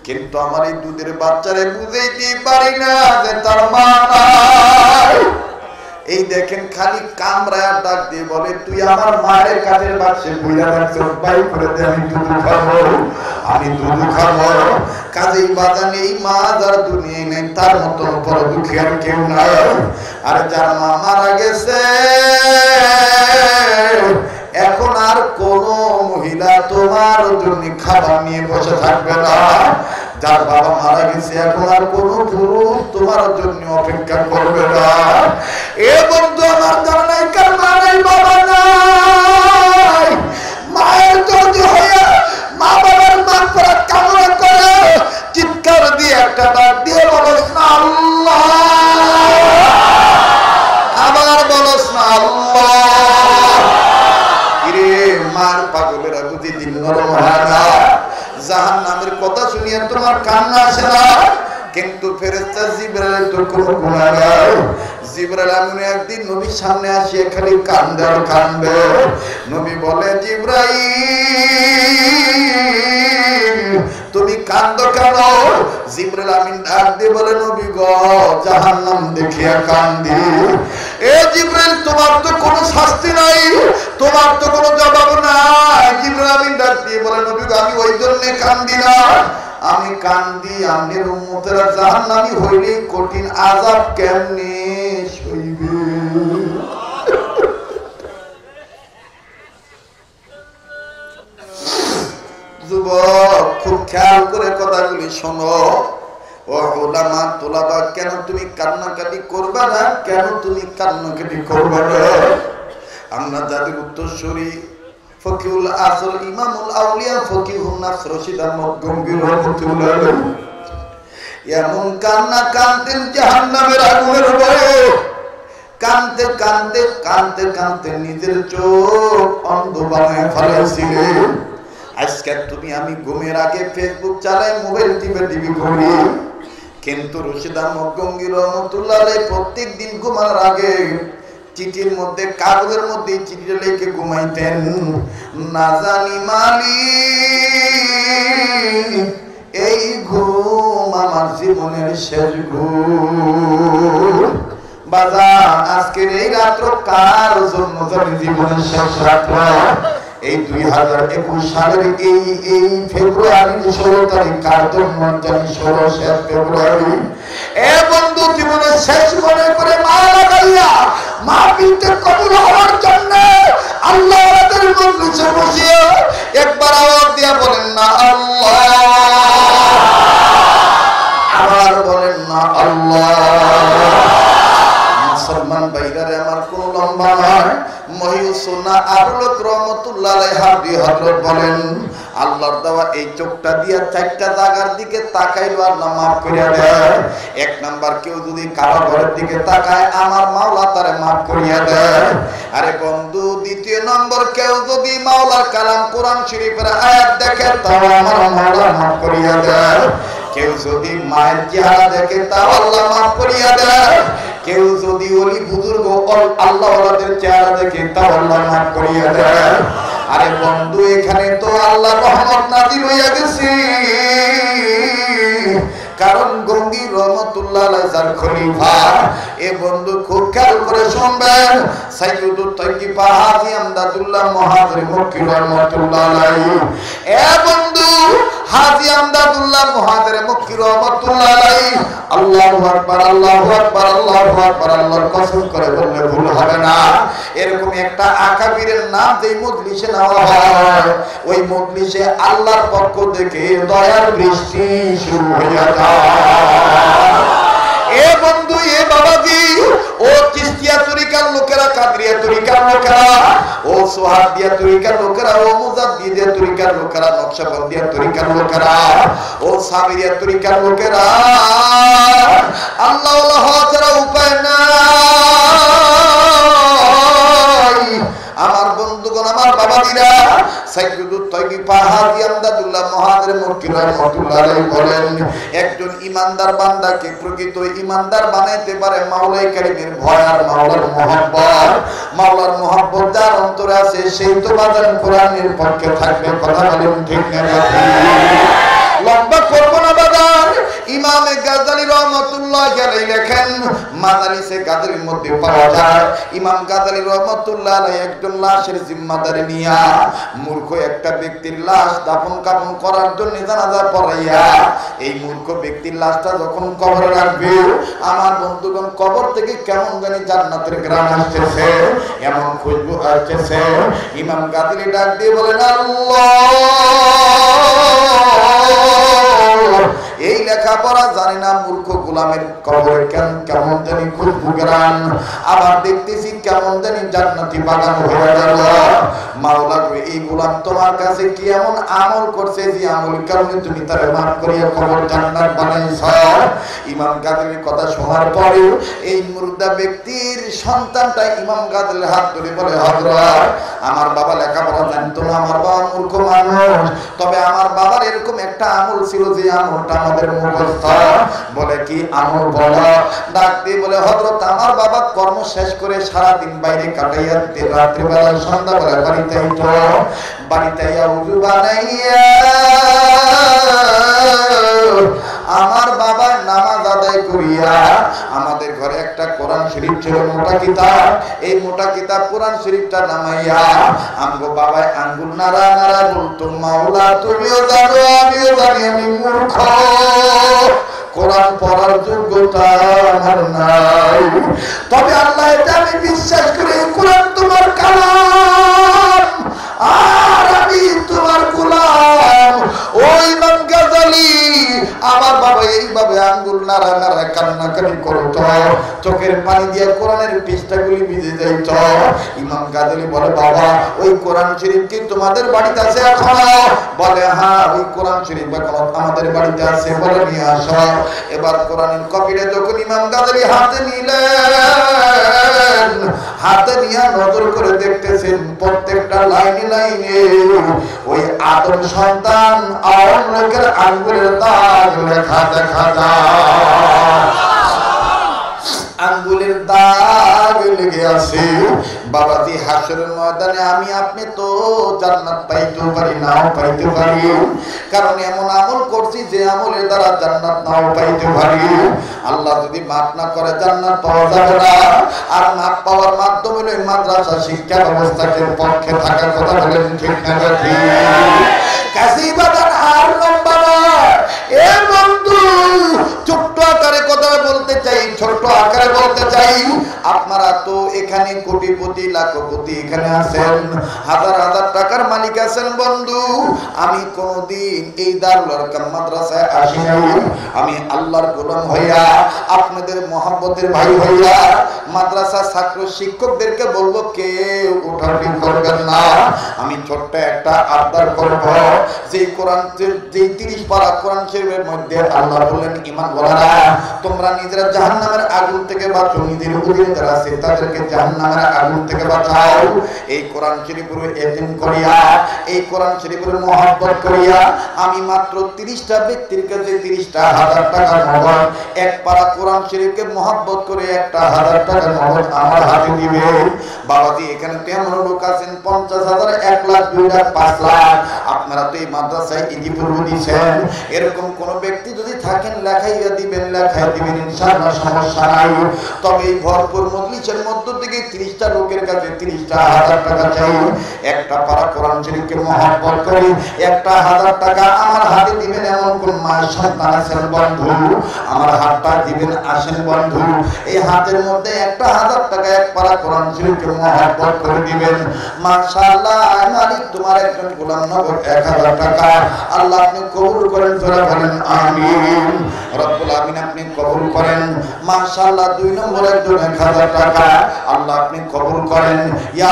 S1: কিন্তু আমার এই দুধের বাচ্চারে বুঝাইতে পারি না যে তার মা নাই। এই দেখেন খালি কামড়ায় ডাক দিয়ে বলে, তুই আমার মায়ের কাঠের বাক্সে বইয়া রাখছিস, বাই করে দে, আমি দুধ খাবো, আমি দুধ খাবো। কাজেই বাজান এই মা যার দুনিয়ায় নেই তার মতন বড় দুঃখী আর কেউ নাই। আর যার মা মারা গেছে এখন আর কোন মহিলা তোমার জন্য খাবার নিয়ে বসে থাকবে না। যার বাবা মারা গেছে এখন আর কোন পুরুষ তোমার জন্য অপেক্ষা করবে না। এ বন্ধু আমার জানা নাই কার মা নাই, বাবা নাই। মায়ের যদি হয়ে মা বাবার মান করা কামনা করে চিৎকার দিয়ে একটা ডাক দিয়ে বলস না আল্লাহ, আবার বলস না আল্লাহ। কিরে মার পাগলেরা বুঝি দিন নরম হয় না? জাহান্নামের কথা শুনিয়ে তোমার কান্না আসে না? কিন্তু ফেরেশতা জিবরাইল তো কোনো গুনাহ নাই। জিবরাইল আমিন একদিন নবীর সামনে আসে খালি কান্দে আর কান্দে। নবী বলে, জিবরাইল তুমি কান্দো কেন? জিবরাইল আমিন ডাক দিয়ে বলে, নবী গো জাহান্নাম দেখিয়া কান্দি। এ জিবরাইল তোমার তো কোনো শাস্তি নাই, তোমার তো কোনো জবাব নাই। জিবরাইল আমিন ডাক দিয়ে বলে, নবী গো আমি ওই জন্য কান্দি না, আমি কান্দি আমাদের উম্মতেরা জাহান্নামী হইলে কঠিন আযাব কেমনে সইবে। যুবক খুব খেয়াল করে কথাগুলি শোনো। ও উলামা তোলাবা, কেন তুমি কান্নাকাটি করবা না? কেন তুমি কান্নাকাটি করবা না? আমরা যাদের উত্তরসূরি ফকিউল আসর ইমামুল আউলিয়া ফকিহুন নাস রশিদ আহমদ গম্ভীর রাহমাতুল্লাহ আলাইহি এমন কান্না কাঁদতেন জাহান্নামের আগুনের ভয়ে। কাঁদতে কাঁদতে কাঁদতে কাঁদতে নিজের চোখ অন্ধ বানায় ফেলেছিলেন। আজকে তুমি আমি ঘুমের আগে ফেসবুক চালাই, মোবাইল টিভি করি, কিন্তু রশিদ আহমদ গঙ্গি রহমতুল্লাহ আলাইহি প্রত্যেক দিন ঘুমানোর আগে চিঠির মধ্যে কাগজের মধ্যে চিঠিটা লিখে ঘুমাইতেন, না জানি মালিক এই ঘুম আমার জীবনের শেষ ঘুম। বাজার আজকের এই রাত্র কার জন্য জানি জীবনের শেষ রাত্র? এই 2021 সালের এই ফেব্রুয়ারি 16 তারিখ কার জন্য জানি? 16 শেষ ফেব্রুয়ারি। এ বন্ধু জীবনের শেষ মনে করে মা লাগাইয়া মা বিনতে কবুল হওয়ার জন্য আল্লাহ আমাদের মজলিসে বসিয়ে একবার আওয়াজ দিয়া বলেন না আল্লাহ, আবার বলেন না আল্লাহ। মুসলমান ভাইরারে আমার কোন লম্বা নয়, মহিউসুন্নাহ আবুলক রহমাতুল্লাহ আলাইহি হাদি হযরত বলেন, আল্লাহর দেওয়া এই চোখটা দিয়া চারটা জায়গার দিকে তাকাইলো আল্লাহ মাফ করিয়া দেয়। এক নাম্বার, কেউ যদি কারো ঘরের দিকে তাকায় আমার মাওলা তারে মাফ করিয়া দেয়। আরে বন্ধু দ্বিতীয় নম্বর, কেউ যদি মাওলার কালাম কোরআন শরীফের আয়াত দেখে তাও আমার মাওলা মাফ করিয়া দেয়। কেউ যদি মায়ের চেহারা দেখে তাও আল্লাহ মাফ করিয়া দেয়। কেউ যদি ওলি বুজুর্গ আল্লাহ ওয়ালাদের চেহারা দেখে তাও আল্লাহ মাফ করিয়া দেয়। আরে বন্ধু এখানে তো আল্লাহ রহমত নাজিল হইয়া গেছে, কারণ গঙ্গি রহমতুল্লাহ আলাইহি যার খলিফা। এ বন্ধু খুব খেয়াল করে শুনবেন, সাইয়্যিদুত তাইয়্যিবা হাজী আমদাদুল্লাহ মুহাজির মক্কি রহমতুল্লাহ আলাইহি। এ বন্ধু হাজী আমদাদুল্লাহ মুহাজির মক্কি রহমতুল্লাহ আলাইহি আল্লাহু আকবার, আল্লাহু আকবার, আল্লাহু আকবার, আল্লাহর কসম করে বললে ভুল হবে না। এরকম একটা আকাবিরের নাম যেই মজলিসে নেওয়া হয়, ওই মজলিসে আল্লাহর পক্ষ থেকে দয়ার বৃষ্টি শুরু হয়ে যায়। এ বন্ধু, এ বাবাজি, ও চিশতিয়া তরিকার লোকেরা, কাদরিয়া তরিকার লোকেরা, ও সোহাবিয়া তরিকার লোকেরা, ও মুজাদ্দিদিয়া তরিকার লোকেরা, নকশবন্দিয়া তরিকার লোকেরা, ও সাবিরিয়া তরিকার লোকেরা, আল্লাহ হওয়া ছাড়া উপায় নাই। আমার বন্ধুগণ, আমার আমার বাবাজিরা, সাইয়্যিদুত তাইয়্যিবা হাজী আমদাদুল্লাহ মুহাজির মক্কি রাহমাতুল্লাহ আলাইহি বলেন, একজন ইমানদার বান্দাকে প্রকৃত ইমানদার বানাইতে পারে মাওলাই কারীমের ভয় আর মাওলার মুহাব্বত। মাওলার মুহাব্বত যার অন্তরে আছে সেই তো বাজান কোরআনের পক্ষে থাকবে। কথা বলেন ঠিক না? লম্বা করবো না বাজার। ইমাম গাজ্জালী রহমাতুল্লাহ আলাইহি লেখেন, মাদারিসে গাজ্জালীর মধ্যে পাওয়া যায় ইমাম গাজ্জালী রহমাতুল্লাহ আলাইহি একজন লাশের জিম্মাদারি নিয়া মূর্খ একটা ব্যক্তির লাশ দাফন কাফন করার জন্য জানাজা পড়াইয়া এই মূর্খ ব্যক্তির লাশটা যখন কবরে রাখবে, আমার বন্ধুগণ কবর থেকে কেমন জানি জান্নাতের ঘ্রাণ আসতেছে, এমন খুশবু আসতেছে। ইমাম গাজ্জালী ডাক দিয়ে বলেন, আল্লাহ, এই লেখাপড়া জানি না মূর্খ গোলামের কবরে কেমন জানি খুশবু ঘ্রাণ, আবার দেখতেছি কেমন জানি জান্নাতি বাগান হয়ে গেল। মাওলা গো, এই গোলাম তোমার কাছে কি এমন আমল করছে যে আমল কারণে তুমি তারে মাফ করিয়া কবর জান্নাত বানাইছ? ইমাম গাজ্জালীর কথা শোনার পরে এই মুর্দা ব্যক্তির সন্তানটা ইমাম গাজ্জালীর হাত ধরে বলে, হযরত, আমার বাবা লেখাপড়া জানতো না, আমার বাবা মূর্খ মানুষ, তবে আমার বাবার এরকম একটা আমল ছিল যে আমলটা আমাদের মুখস্থ। বলে কি আমল বলো? ডাক দিয়ে বলে, হযরত, আমার বাবা কর্ম শেষ করে সারা দিন বাইরে কাটাইয়া রাত্রিবেলা সন্ধ্যাবেলা বাড়িতে আইতো, বাড়িতে আইয়া উযু বানাইয়া আমার বাবা নামাজ আদায় করিয়া আমাদের ঘরে একটা কোরআন শরীফ ছিল, মোটা কিতাব, এই মোটা কিতাব কোরআন শরীফটা নামাইয়া আমগো বাবায় আঙ্গুল নাড়া নাড়া বলতো, মাওলা তুমিও জানো আমিও জানি আমি মূর্খ, কোরআন পড়ার যোগ্যতা আমার নাই, তবে আল্লাহ এটা আমি বিশ্বাস করি কোরআন তোমার কালাম আর আমি তোমার গোলাম। ওই ইমাম গাজ্জালী আমার বাবা এইভাবে আঙ্গুল নাড়া নাড়া কান্নাকাটি করতো, চোখের পানি দিয়ে কোরআনের পৃষ্ঠাগুলি ভিজে যাইত। ইমাম গাজ্জালী বলে, বাবা, ওই কোরআন শরীফ কি তোমাদের বাড়িতে আছে এখনো? বলে, হ্যাঁ, ওই কোরআন শরীফ আমাদের বাড়িতে আছে। বলে, নিয়ে আসো। এবার কোরআনের কপিটা যখন ইমাম গাজ্জালী হাতে নিলেন, হাতে নিয়ে নজর করে দেখতেছেন প্রত্যেকটা লাইনে লাইনে ওই আদম সন্তান আওয়াম লোকের আঙ্গুলের দাগ লেখা দেখা যায়, আঙ্গুলের দাগ লেগে আছে। বাবাজি, হাসরের ময়দানে আমি আপনি তো জান্নাত পাইতেও পারি, নাও পাইতে পারি, কারণ এমন আমল করছি যে আমলের দ্বারা জান্নাত নাও পাইতে পারি। আল্লাহ যদি মাফ না করে জান্নাত পাওয়া যাবে না। আর মাফ পাওয়ার মাধ্যমে হলো মাদ্রাসা শিক্ষা ব্যবস্থাকে পক্ষে থাকার কথা বলেন ঠিক না? কাজী বাজার আর লম্বা নয়। এ বন্ধু, ছোট্ট আকারে কথা বলতে চাই, ছোট্ট আকারে বলতে চাই, আপনারা তো এখানে কোটিপতি লাখপতি এখানে আছেন, হাজার হাজার টাকার মালিক আছেন। বন্ধু, আমি কোনদিন এই দারুল আরকাম মাদ্রাসায় আসি নাই। আমি আল্লাহর গোলাম হইয়া, আপনাদের মহব্বতের ভাই হইয়া মাদ্রাসা ছাত্র শিক্ষকদেরকে বলবো, কেউ উঠাউঠি করবেন না। আমি ছোট্ট একটা আবদার করব, যে কোরআন, যে 30 পারা কোরআন শরীফের মধ্যে আল্লাহ বলেন, ঈমান ওয়ালারা, তোমরা নিজেরা জাহান্নামের আগুন থেকে বাঁচো, নিজের অধীনে যারা আছে তাদেরকে জাহান্নামের আগুন থেকে বাঁচাও। এই কোরআন শরীফের এতিম করিয়া, এই কোরআন শরীফের মহব্বত করিয়া আমি মাত্র 30টা ব্যক্তির কাছে 30,000 টাকা নগদ, এক পারা কোরআন শরীফকে মহব্বত করে 1,000 টাকা নগদ আমার হাতে দিবে। বাবাজি, এখানে তেমন লোক আছেন 50,000, 1 লাখ, 2 লাখ, 5 লাখ। আপনারা তো এই মাদ্রাসায় ইতিপূর্বে দিয়েছেন, এরকম কোন ব্যক্তি যদি থাকেন লেখাইয়া দিবেন, লেখাই দিবেন, ইনশাআল্লাহ সমস্যা নাই। তবে এই ভরপুর মজলিসের মধ্য থেকে 30টা লোকের কাছে 30,000 টাকা চাই। একটা পারা কোরআন শরীফকে মহব্বত করি, 1,000 টাকা আমার হাতে দিবেন। এমন কোন মায়ের সন্তান আছেন বন্ধু, আমার হাতটা দিবেন, আসেন বন্ধু, এই হাতের মধ্যে 1,000 টাকা এক পারা কোরআন শরীফকে মহব্বত করে দিবেন। মাশাআল্লাহ, মালিক তোমার একজন গোলাম নগদ 1,000 টাকা। আল্লাহ আপনি কবুল করেন, জোরে বলেন আমিন। রব্বুল আমিন আপনি কবুল করেন। মাশাআল্লাহ, 2 নম্বর একজন 1,000 টাকা। আল্লাহ আপনি কবুল করেন। ইয়া